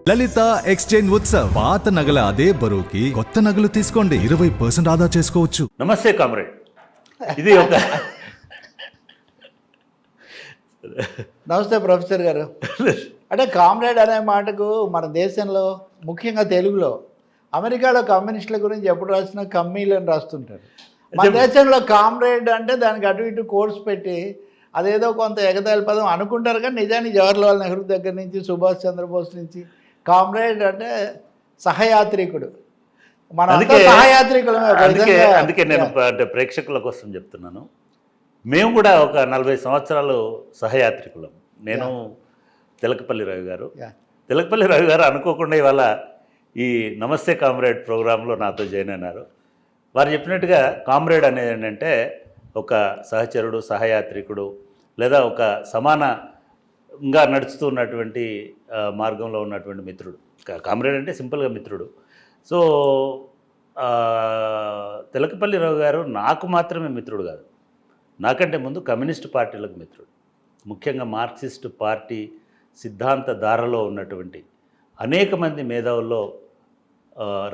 లలిత exchange Utsav పాత నగల అదే బరువుకి కొత్త నగలు తీసుకోండి 20% ఆదా చేసుకోవచ్చు. నమస్తే కామ్రేడ్. ఇది ఒక నమస్తే ప్రొఫెసర్ గారు. అంటే కామ్రేడ్ అనే మాటకు మన దేశంలో ముఖ్యంగా తెలుగులో అమెరికాలో కమ్యూనిస్టుల గురించి ఎప్పుడు రాసినా కమ్మీలు అని రాస్తుంటారు. మన దేశంలో కామ్రేడ్ అంటే దానికి అటు ఇటు కోర్స్ పెట్టి అదేదో కొంత ఎగతాళి పదం అనుకుంటారు, కానీ నిజానికి జవహర్లాల్ నెహ్రూ దగ్గర నుంచి సుభాష్ చంద్రబోస్ నుంచి కామ్రేడ్ అంటే సహయాత్రికుడు. మన సహయాత్రికులమే. అందుకే నేను అంటే ప్రేక్షకుల కోసం చెప్తున్నాను. మేము కూడా ఒక 40 సంవత్సరాలు సహయాత్రికులం. నేను తిలకపల్లి రవి గారు అనుకోకుండా ఇవాళ ఈ నమస్తే కామ్రేడ్ ప్రోగ్రాంలో నాతో జాయిన్ అయినారు. వారు చెప్పినట్టుగా కామ్రేడ్ అనేది ఏంటంటే ఒక సహచరుడు, సహయాత్రికుడు, లేదా ఒక సమానంగా నడుస్తున్నటువంటి మార్గంలో ఉన్నటువంటి మిత్రుడు. కామ్రేడ్ అంటే సింపుల్గా మిత్రుడు. సో తిలకపల్లి రావు గారు నాకు మాత్రమే మిత్రుడు కాదు, నాకంటే ముందు కమ్యూనిస్టు పార్టీలకు మిత్రుడు. ముఖ్యంగా మార్క్సిస్టు పార్టీ సిద్ధాంత ధారలో ఉన్నటువంటి అనేక మంది మేధావుల్లో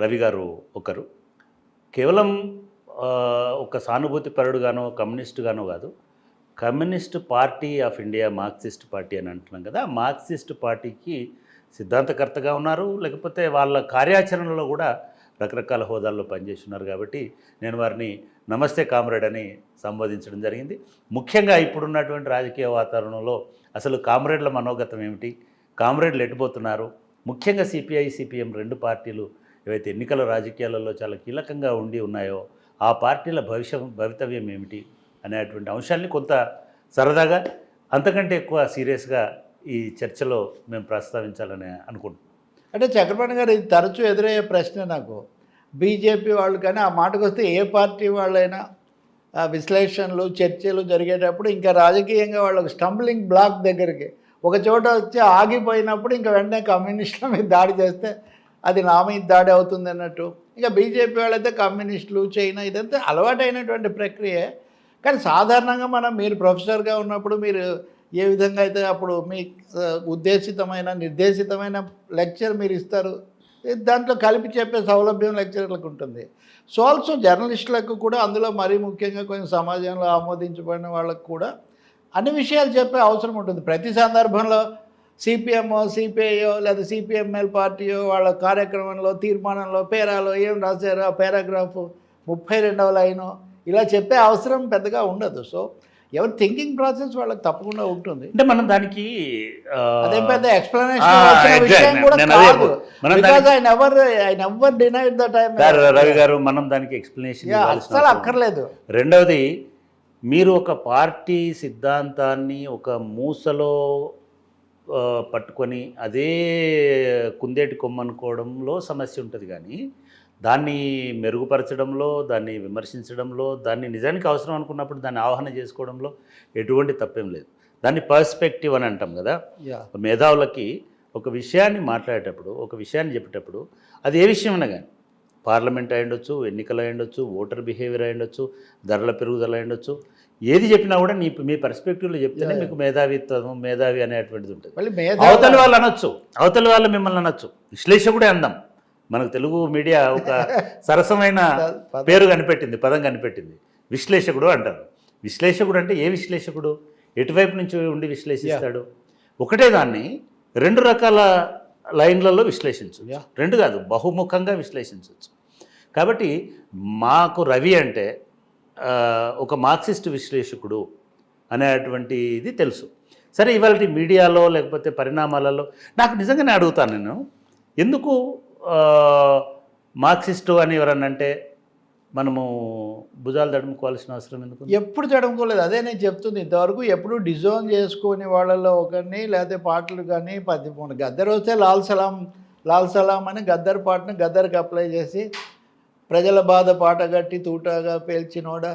రవి గారు ఒకరు. కేవలం ఒక సానుభూతి పరుడుగానో కమ్యూనిస్టుగానో కాదు, communist party of India Marxist party అని అంటున్నాం కదా, మార్క్సిస్ట్ పార్టీకి సిద్ధాంతకర్తగా ఉన్నారు. లేకపోతే వాళ్ళ కార్యాచరణలో కూడా రకరకాల హోదాల్లో పనిచేస్తున్నారు. కాబట్టి నేను వారిని నమస్తే కామ్రేడ్ అని సంబోధించడం జరిగింది. ముఖ్యంగా ఇప్పుడున్నటువంటి రాజకీయ వాతావరణంలో అసలు కామ్రేడ్ల మనోగతం ఏమిటి, కామ్రేడ్లు ఎట్టుపోతున్నారు, ముఖ్యంగా సిపిఐ సిపిఎం రెండు పార్టీలు ఏవైతే ఎన్నికల రాజకీయాలలో చాలా కీలకంగా ఉండి ఉన్నాయో ఆ పార్టీల భవితవ్యం ఏమిటి అనేటువంటి అంశాన్ని కొంత సరదాగా, అంతకంటే ఎక్కువ సీరియస్గా ఈ చర్చలో మేము ప్రస్తావించాలని అనుకుంటున్నాం. అంటే చక్రపాణి గారు, ఇది తరచూ ఎదురయ్యే ప్రశ్న నాకు. బీజేపీ వాళ్ళు కానీ ఆ మాటకు వస్తే ఏ పార్టీ వాళ్ళైనా విశ్లేషణలు చర్చలు జరిగేటప్పుడు ఇంకా రాజకీయంగా వాళ్ళకు స్టంబ్లింగ్ బ్లాక్ దగ్గరికి ఒక చోట వచ్చి ఆగిపోయినప్పుడు ఇంకా వెంటనే కమ్యూనిస్టుల మీద దాడి చేస్తే అది నా మీద దాడి అవుతుంది అన్నట్టు. ఇక బీజేపీ వాళ్ళైతే కమ్యూనిస్టులు, చైనా, ఇదంతా అలవాటైనటువంటి ప్రక్రియ. కానీ సాధారణంగా మీరు ప్రొఫెసర్గా ఉన్నప్పుడు మీరు ఏ విధంగా అయితే అప్పుడు మీ ఉద్దేశితమైన నిర్దేశితమైన లెక్చర్ మీరు ఇస్తారు, దాంట్లో కలిపి చెప్పే సౌలభ్యం లెక్చర్లకు ఉంటుంది. సో ఆల్సో జర్నలిస్టులకు కూడా, అందులో మరీ ముఖ్యంగా కొంచెం సమాజంలో ఆమోదించబడిన వాళ్ళకు కూడా అన్ని విషయాలు చెప్పే అవసరం ఉంటుంది. ప్రతి సందర్భంలో సిపిఎంఓ, సిపిఐఓ లేదా సిపిఎంఎల్ పార్టీయో వాళ్ళ కార్యక్రమంలో, తీర్మానంలో, పేరాలో ఏం రాశారో ఆ పారాగ్రాఫ్ 32వ లైను ఇలా చెప్పే అవసరం పెద్దగా ఉండదు. సో ఎవరి థింకింగ్ ప్రాసెస్ వాళ్ళకి తప్పకుండా ఉంటుంది. అంటే మనం దానికి అదేం పెద్ద ఎక్స్ప్లెనేషన్ రవి గారు, మనం దానికి ఎక్స్ప్లెనేషన్ అస్సలు అక్కర్లేదు. రెండవది, మీరు ఒక పార్టీ సిద్ధాంతాన్ని ఒక మూసలో పట్టుకొని అదే కుందేటి కొమ్మనుకోవడంలో సమస్య ఉంటుంది, కానీ దాన్ని మెరుగుపరచడంలో, దాన్ని విమర్శించడంలో, దాన్ని నిజానికి అవసరం అనుకున్నప్పుడు దాన్ని ఆవాహన చేసుకోవడంలో ఎటువంటి తప్పేం లేదు. దాన్ని పర్స్పెక్టివ్ అని అంటాం కదా. మేధావులకి ఒక విషయాన్ని మాట్లాడేటప్పుడు, ఒక విషయాన్ని చెప్పేటప్పుడు, అది ఏ విషయమైనా కానీ, పార్లమెంట్ అయి ఉండొచ్చు, ఎన్నికలు అయి ఉండొచ్చు, ఓటర్ బిహేవియర్ అయి ఉండొచ్చు, ధరల పెరుగుదల అయి ఉండొచ్చు, ఏది చెప్పినా కూడా మీ పర్స్పెక్టివ్లో చెప్తేనే మీకు మేధావి అనేటువంటిది ఉంటుంది. అవతలి వాళ్ళు అనొచ్చు, అవతలి వాళ్ళు మిమ్మల్ని అనొచ్చు, విశ్లేషకుడే అందాం. మనకు తెలుగు మీడియా ఒక సరసమైన పదం కనిపెట్టింది, విశ్లేషకుడు అంటారు. విశ్లేషకుడు అంటే ఏ విశ్లేషకుడు? ఎటువైపు నుంచి ఉండి విశ్లేషిస్తాడు? ఒకటే దాన్ని రెండు రకాల లైన్లలో విశ్లేషించవచ్చు, రెండు కాదు బహుముఖంగా విశ్లేషించవచ్చు. కాబట్టి మాకు రవి అంటే ఒక మార్క్సిస్ట్ విశ్లేషకుడు అనేటువంటిది తెలుసు. సరే, ఇవాళ మీడియాలో లేకపోతే పరిణామాలలో నాకు నిజంగానే అడుగుతాను నేను, ఎందుకు మార్క్సిస్టు అని ఎవరన్నంటే మనము భుజాలు తడుముకోవాల్సిన అవసరం ఎందుకు? ఎప్పుడు తడుముకోలేదు. అదే నేను చెప్తుంది. ఇంతవరకు ఎప్పుడు డిజోన్ చేసుకునే వాళ్ళలో ఒకరిని, లేకపోతే పాటలు కానీ గద్దర్ వస్తే లాల్ సలాం అని గద్దర్ పాటను గద్దర్కి అప్లై చేసి, ప్రజల బాధ పాటగట్టి తూటాగా పేల్చినోడా,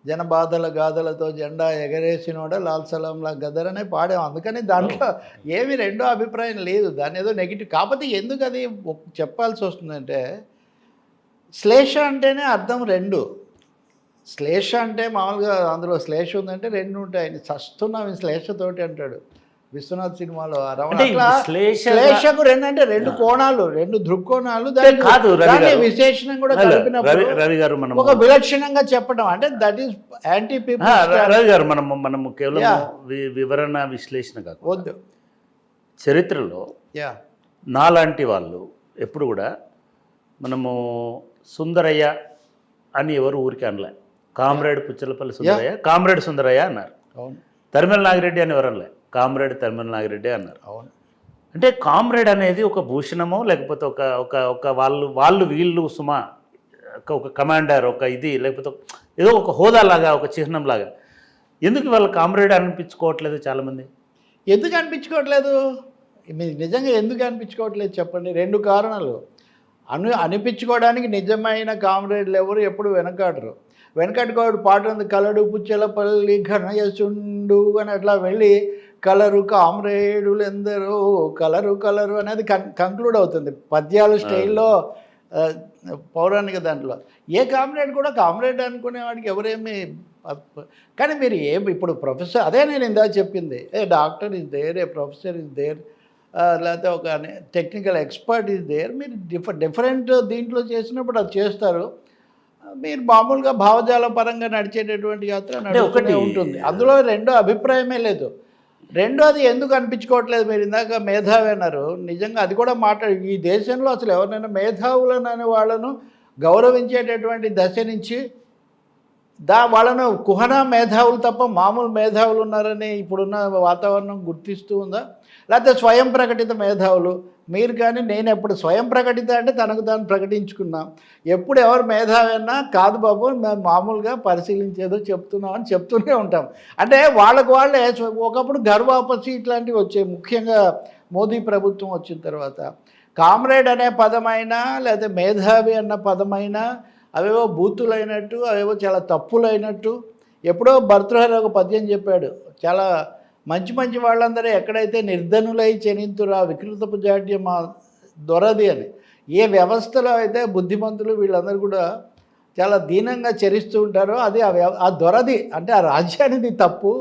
జనబాధల గాథలతో జెండా ఎగరేసినోడా లాల్ సలాంలా గద్దర్ అనే పాడాం. అందుకని దాంట్లో ఏమి రెండో అభిప్రాయం లేదు. దాని ఏదో నెగిటివ్. కాకపోతే ఎందుకు అది చెప్పాల్సి వస్తుందంటే, శ్లేష అంటేనే అర్థం రెండు. శ్లేష అంటే మామూలుగా అందులో శ్లేష ఉందంటే రెండు ఉంటాయి. చస్తున్నాం ఈ శ్లేషతోటి అంటాడు. విశ్వనాథ్ సినిమాలో ఆ రమణ అంటే అట్లా విశ్లేషణ- విశ్లేషకు రెండు కోణాలు, రెండు దృక్కోణాలు, దానికి కాదు రవి దాన్ని గారు. విశేషణం కూడా రవి కలిపినప్పుడు రవి గారు మనం ఒక విలక్షణంగా చెప్పడం అంటే that is anti people Ravi గారు మనము కేవలం వివరణ విశ్లేషణ కాకుండా వద్దు. చరిత్రలో యా నాలాంటి వాళ్ళు ఎప్పుడు కూడా మనము సుందరయ్య అని ఎవరు ఊరికి అనలే. కామ్రేడ్ పుచ్చలపల్లి సుందరయ్య, కామ్రేడ్ సుందరయ్య అన్నారు. అవును తరిమెల నాగిరెడ్డి అని ఎవరు అనలే, కామ్రేడ్ తరిమెల నాగిరెడ్డి అన్నారు. అవును అంటే కామ్రేడ్ అనేది ఒక భూషణమో లేకపోతే ఒక ఒక ఒక వాళ్ళు వీళ్ళు సుమా ఒక కమాండర్, ఒక ఇది, లేకపోతే ఏదో ఒక హోదాలాగా, ఒక చిహ్నం లాగా. ఎందుకు వాళ్ళు కామ్రేడ్ అనిపించుకోవట్లేదు చాలామంది? ఎందుకు అనిపించుకోవట్లేదు? మీరు నిజంగా ఎందుకు అనిపించుకోవట్లేదు చెప్పండి. రెండు కారణాలు. అనిపించుకోవడానికి నిజమైన కామ్రేడ్లు ఎవరు ఎప్పుడు వెనకాడుకోడు పాట ఉంది, కలడు పుచ్చలపల్లి ఘనయసుండు అని అట్లా వెళ్ళి కలరు కామ్రేడులు ఎందరో కలరు అనేది కంక్లూడ్ అవుతుంది పద్యాల స్టైల్లో, పౌరాణిక దాంట్లో. ఏ కామ్రేడ్ కూడా కామ్రేడ్ అనుకునేవాడికి ఎవరేమి. కానీ మీరు ఇప్పుడు ప్రొఫెసర్, అదే నేను ఇందా చెప్పింది, a doctor is there, a professor is there, లేకపోతే ఒక టెక్నికల్ ఎక్స్పర్ట్ ఇస్ దేర్. మీరు డిఫరెంట్ దీంట్లో చేసినప్పుడు అది చేస్తారు. మీరు మామూలుగా భావజాల పరంగా నడిచేటటువంటి యాత్ర నడుస్తూనే ఉంటుంది. అందులో రెండో అభిప్రాయమే లేదు. రెండోది ఎందుకు అనిపించుకోవట్లేదు? మీరు ఇందాక మేధావి అన్నారు, నిజంగా అది కూడా ఈ దేశంలో అసలు ఎవరినైనా మేధావులను అనే వాళ్ళను గౌరవించేటటువంటి దశ నుంచి వాళ్ళను కుహనా మేధావులు తప్ప మామూలు మేధావులు ఉన్నారని ఇప్పుడున్న వాతావరణం గుర్తిస్తూ ఉందా? లేకపోతే స్వయం ప్రకటిత మేధావులు మీరు కానీ నేను ఎప్పుడు స్వయం ప్రకటిత అంటే తనకు తాను ప్రకటించుకున్నాం. ఎప్పుడు ఎవరు మేధావి అన్నా కాదు బాబు మేము మామూలుగా పరిశీలించేదో చెప్తున్నామని చెప్తూనే ఉంటాం. అంటే వాళ్ళకు వాళ్ళే ఒకప్పుడు గర్వాపసి ఇట్లాంటివి వచ్చాయి. ముఖ్యంగా మోదీ ప్రభుత్వం వచ్చిన తర్వాత కామ్రేడ్ అనే పదమైనా లేకపోతే మేధావి అన్న పదమైనా అవేవో బూతులైనట్టు, అవేవో చాలా తప్పులైనట్టు. ఎప్పుడో భర్తృహరి ఒక పద్యం చెప్పాడు, చాలా మంచి వాళ్ళందరూ ఎక్కడైతే నిర్ధనులై చెనింతురా వికృతపు జాడ్యం దొరది అని. ఏ వ్యవస్థలో అయితే బుద్ధిమంతులు వీళ్ళందరూ కూడా చాలా దీనంగా చరిస్తూ ఉంటారో అది ఆ దొరది అంటే ఆ రాజ్యానికి తప్పు.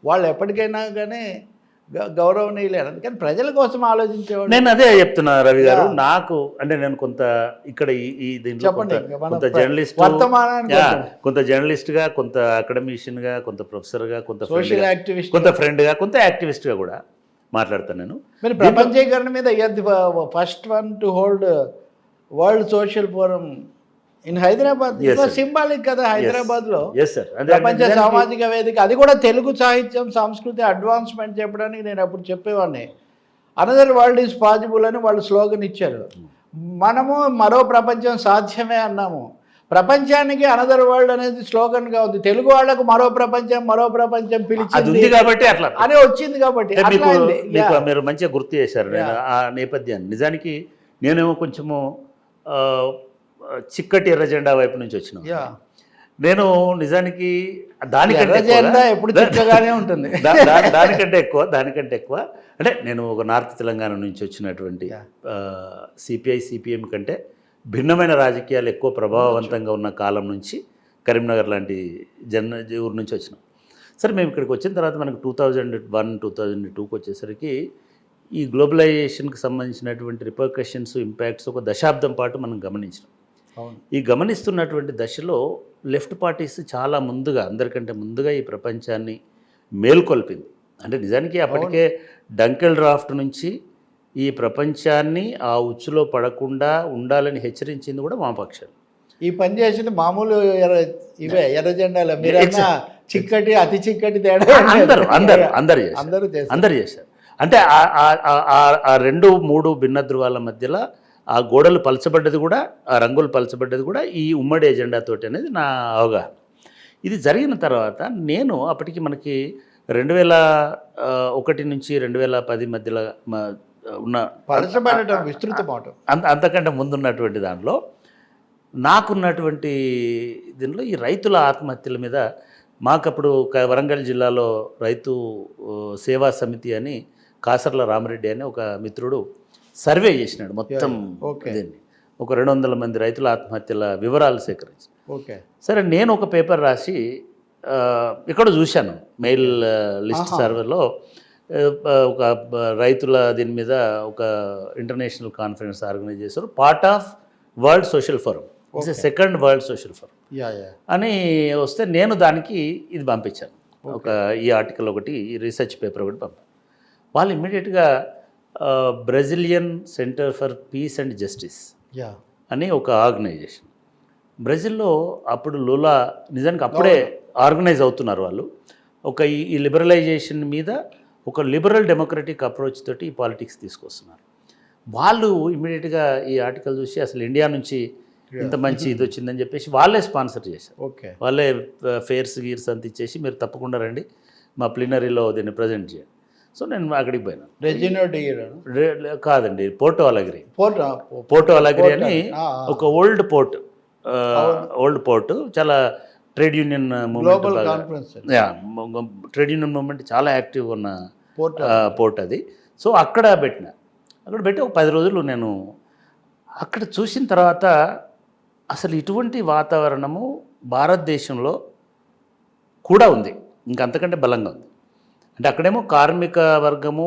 వాళ్ళు ఎప్పటికైనా కానీ గౌరవనీయులే. అందుకని ప్రజల కోసం ఆలోచించేవాడు. నేను అదే చెప్తున్నా రవి గారు. నాకు అంటే నేను కొంత ఇక్కడ ఈ దీంట్లో కొంత జర్నలిస్ట్, కొంత జర్నలిస్ట్గా, కొంత అకాడమిషియన్గా, కొంత ప్రొఫెసర్గా, కొంత సోషల్ యాక్టివిస్ట్, కొంత ఫ్రెండ్గా, కొంత యాక్టివిస్ట్గా కూడా మాట్లాడతాను నేను. మీరు ప్రపంచీకరణ మీద first one to hold world social forum in Hyderabad. Symbolic కదా హైదరాబాద్లో ప్రపంచ సామాజిక వేదిక. అది కూడా తెలుగు సాహిత్యం సంస్కృతి అడ్వాన్స్మెంట్ చెప్పడానికి నేను అప్పుడు చెప్పేవాడిని. అనదర్ వరల్డ్ ఈజ్ పాసిబుల్ అని వాళ్ళు స్లోగన్ ఇచ్చారు. మనము మరో ప్రపంచం సాధ్యమే అన్నాము. ప్రపంచానికి అనదర్ వరల్డ్ అనేది స్లోగన్గా ఉంది. తెలుగు వాళ్ళకు మరో ప్రపంచం పిలిచింది కాబట్టి అట్లా అని వచ్చింది. కాబట్టి మీరు మంచిగా గుర్తు చేశారు నేను ఆ నేపథ్యాన్ని. నిజానికి నేనేమో కొంచెము చిక్కటి ఎర్ర జెండా వైపు నుంచి వచ్చిన నేను. నిజానికి దానికంటే ఎప్పుడు చిక్కగానే ఉంటుంది. దానికంటే ఎక్కువ అంటే నేను ఒక నార్త్ తెలంగాణ నుంచి వచ్చినటువంటి సిపిఐ సిపిఎం కంటే భిన్నమైన రాజకీయాలు ఎక్కువ ప్రభావవంతంగా ఉన్న కాలం నుంచి కరీంనగర్ లాంటి ఊరు నుంచి వచ్చినాం. సరే మేము ఇక్కడికి వచ్చిన తర్వాత మనకు 2001, 2002కి వచ్చేసరికి ఈ గ్లోబలైజేషన్కి సంబంధించినటువంటి రిపర్కషన్స్, ఇంపాక్ట్స్ ఒక దశాబ్దం పాటు మనం గమనించినాం. ఈ గమనిస్తున్నటువంటి దశలో లెఫ్ట్ పార్టీస్ చాలా ముందుగా, అందరికంటే ముందుగా ఈ ప్రపంచాన్ని మేల్కొల్పింది. అంటే నిజానికి అప్పటికే డంకెల్ డ్రాఫ్ట్ నుంచి ఈ ప్రపంచాన్ని ఆ ఉచ్చులో పడకుండా ఉండాలని హెచ్చరించింది కూడా వామపక్షాలు. ఈ పని చేసింది మామూలు ఇవే ఎర్ర జెండాలు. చిక్కటి అతి చిక్కటి తేడా అందరూ చేశారు. అంటే ఆ 2-3 భిన్న ధృవాల మధ్యలో ఆ గోడలు పలచబడ్డది కూడా, ఆ రంగులు పలచబడ్డది కూడా ఈ ఉమ్మడి ఎజెండాతోటి అనేది నా అవగాహన. ఇది జరిగిన తర్వాత నేను అప్పటికి మనకి 2001 నుంచి 2010 మధ్యలో ఉన్న అంతకంటే ముందున్నటువంటి దాంట్లో నాకున్నటువంటి దీనిలో ఈ రైతుల ఆత్మహత్యల మీద మాకప్పుడు వరంగల్ జిల్లాలో రైతు సేవా సమితి అని కాసర్ల రామరెడ్డి అని ఒక మిత్రుడు సర్వే చేసినాడు. మొత్తం దీన్ని ఒక 200 మంది రైతుల ఆత్మహత్యల వివరాలు సేకరించి. సరే నేను ఒక పేపర్ రాసి ఇక్కడ చూశాను, మెయిల్ లిస్ట్ సర్వేలో ఒక రైతుల దీని మీద ఒక ఇంటర్నేషనల్ కాన్ఫరెన్స్ ఆర్గనైజ్ చేశారు, part of world social forum, it's second world social forum yeah yeah అని వస్తే నేను దానికి ఇది పంపించాను, ఒక ఈ ఆర్టికల్ ఒకటి, ఈ రీసెర్చ్ పేపర్ ఒకటి పంపాను. వాళ్ళు ఇమ్మీడియట్గా Brazilian centre for piece and justice yeah అని ఒక ఆర్గనైజేషన్, బ్రెజిల్లో అప్పుడు లులా నిజానికి అప్పుడే ఆర్గనైజ్ అవుతున్నారు వాళ్ళు, ఒక ఈ లిబరలైజేషన్ మీద ఒక లిబరల్ డెమోక్రటిక్ అప్రోచ్ తోటి ఈ పాలిటిక్స్ తీసుకొస్తున్నారు. వాళ్ళు ఇమ్మీడియట్గా ఈ ఆర్టికల్ చూసి అసలు ఇండియా నుంచి ఇంత మంచి ఇది వచ్చిందని చెప్పేసి వాళ్ళే స్పాన్సర్ చేశారు. ఓకే వాళ్ళే ఫేర్స్ గీర్స్ అంత ఇచ్చేసి మీరు తప్పకుండా రండి మా ప్లీనరీలో దీన్ని ప్రజెంట్ చేయండి. సో నేను అక్కడికి పోయినా. రెజినో డిగిరా కాదండి, పోర్టో అలగ్రి. పోర్ట్ పోర్టో అలగ్రి అని ఒక ఓల్డ్ పోర్ట్, చాలా trade union global movement, conference trade union movement చాలా యాక్టివ్ ఉన్న పోర్ట్ పోర్ట్ అది. సో అక్కడ పెట్టి ఒక 10 రోజులు నేను అక్కడ చూసిన తర్వాత అసలు ఇటువంటి వాతావరణము భారతదేశంలో కూడా ఉంది, ఇంకంతకంటే బలంగా ఉంది. అంటే అక్కడేమో కార్మిక వర్గము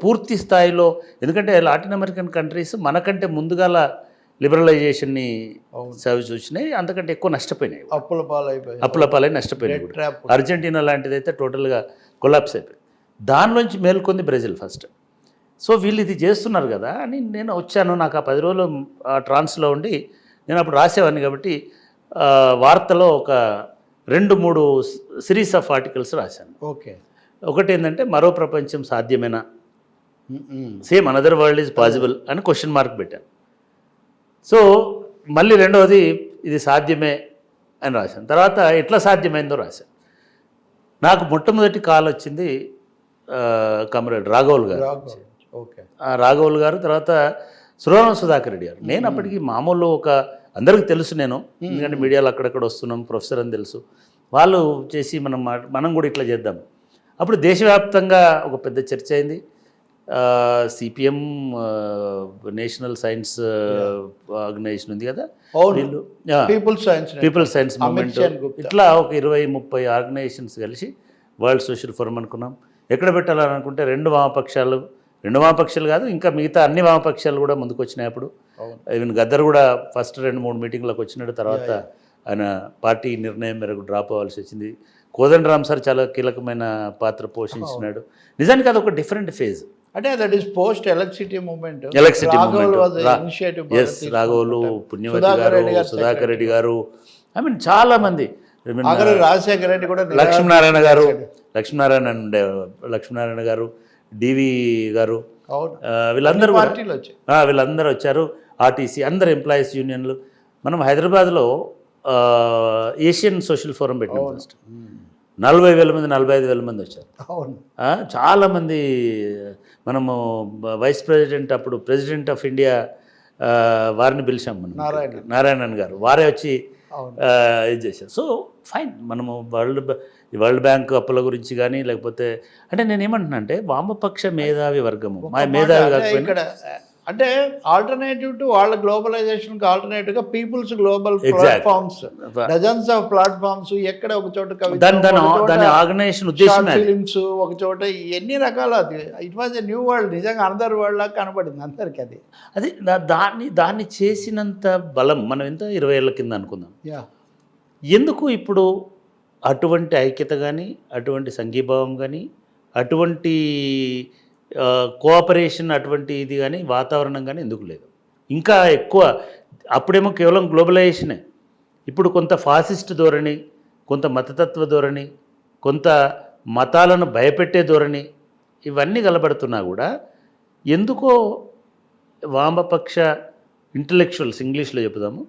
పూర్తి స్థాయిలో, ఎందుకంటే లాటిన్ అమెరికన్ కంట్రీస్ మనకంటే ముందుగాల లిబరలైజేషన్ని చవి చూసినాయి, అంతకంటే ఎక్కువ నష్టపోయినాయి, అప్పుల పాలై నష్టపోయినాయి. అర్జెంటీనా లాంటిది అయితే టోటల్గా కొలాప్స్ అయిపోయింది. దానిలోంచి మేల్కొంది బ్రెజిల్ ఫస్ట్. సో వీళ్ళు ఇది చేస్తున్నారు కదా అని నేను వచ్చాను. నాకు ఆ 10 రోజులు ట్రాన్స్లో ఉండి నేను అప్పుడు రాసేవాడిని కాబట్టి వార్తలో ఒక 2-3 సిరీస్ ఆఫ్ ఆర్టికల్స్ రాశాను. ఓకే ఒకటి ఏంటంటే మరో ప్రపంచం సాధ్యమేనా, same another world is possible అని క్వశ్చన్ మార్క్ పెట్టాను. సో మళ్ళీ రెండవది ఇది సాధ్యమే అని రాశాను. తర్వాత ఎట్లా సాధ్యమైందో రాశాను. నాకు మొట్టమొదటి కాల్ వచ్చింది కమరేడ్ రాఘవుల్ గారు. ఓకే రాఘవుల్ గారు, తర్వాత సురవరం సుధాకర్ రెడ్డి గారు. నేను అప్పటికి మామూలు ఒక అందరికీ తెలుసు, నేను ఎందుకంటే మీడియాలో అక్కడక్కడ వస్తున్నాం, ప్రొఫెసర్ అని తెలుసు. వాళ్ళు చేసి మనం కూడా ఇట్లా చేద్దాం. అప్పుడు దేశవ్యాప్తంగా ఒక పెద్ద చర్చ అయింది. సిపిఎం నేషనల్ సైన్స్ ఆర్గనైజేషన్ ఉంది కదా, వీళ్ళు పీపుల్ సైన్స్ మూవ్మెంట్, ఇట్లా ఒక 20-30 ఆర్గనైజేషన్స్ కలిసి వరల్డ్ సోషల్ ఫోరం అనుకున్నాం. ఎక్కడ పెట్టాలని అనుకుంటే రెండు వామపక్షాలు కాదు, ఇంకా మిగతా అన్ని వామపక్షాలు కూడా ముందుకు వచ్చినాయి. అప్పుడు ఈవెన్ గద్దర్ కూడా ఫస్ట్ 2-3 మీటింగ్లకు వచ్చినాడు. తర్వాత ఆయన పార్టీ నిర్ణయం మేరకు డ్రాప్ అవ్వాల్సి వచ్చింది. కోదండరామ్ సార్ చాలా కీలకమైన పాత్ర పోషించినాడు. నిజానికి అది ఒక డిఫరెంట్ ఫేజ్. అంటే that is post electricity movement. రాఘవులు, పుణ్యవతి గారు, సుధాకర్ రెడ్డి గారు, ఐ మీన్ చాలా మంది, రాజశేఖర రెడ్డి కూడా, లక్ష్మీనారాయణ గారు, డివి గారు, వీళ్ళందరూ వచ్చారు. ఆర్టీసీ అందరు ఎంప్లాయీస్ యూనియన్లు. మనం హైదరాబాద్లో ఏషియన్ సోషల్ ఫోరం పెట్టినాం. ఫస్ట్ 40,000 మంది, 45,000 మంది వచ్చారు. చాలామంది. మనము వైస్ ప్రెసిడెంట్, అప్పుడు ప్రెసిడెంట్ ఆఫ్ ఇండియా వారిని పిలిచాం మనం, నారాయణన్ గారు, వారే వచ్చి ఇది చేశారు. So fine. మనము వరల్డ్ బ్యాంక్ అప్పుల గురించి కానీ, లేకపోతే అంటే నేను ఏమంటున్నా అంటే వామపక్ష మేధావి వర్గము, మా మేధావి కాకపోయినా, అంటే ఆల్టర్నేటివ్ టు వాళ్ళ గ్లోబలైజేషన్కి ఆల్టర్నేటివ్గా people's global platforms, dozens of platforms, ఎక్కడ ఒక చోట ఆర్గనైజేషన్ ఉద్దేశం, ఫిలిమ్స్ ఒక చోట, ఎన్ని రకాల, it was a new world. నిజంగా అనదర్ వరల్డ్ లాగా కనబడింది అందరికి. అది దాన్ని చేసినంత బలం మనం ఎంత 20 ఏళ్ల కింద అనుకుందాం. ఎందుకు ఇప్పుడు అటువంటి ఐక్యత కానీ, అటువంటి సంఘీభావం కానీ, అటువంటి కోఆపరేషన్, అటువంటి ఇది కానీ, వాతావరణం కానీ ఎందుకు లేదు? ఇంకా ఎక్కువ. అప్పుడేమో కేవలం గ్లోబలైజేషనే, ఇప్పుడు కొంత ఫాసిస్ట్ ధోరణి, కొంత మతతత్వ ధోరణి, కొంత మతాలను భయపెట్టే ధోరణి, ఇవన్నీ కలబడుతున్నా కూడా ఎందుకో వామపక్ష ఇంటలెక్చువల్స్, ఇంగ్లీష్లో చెప్పుదాము,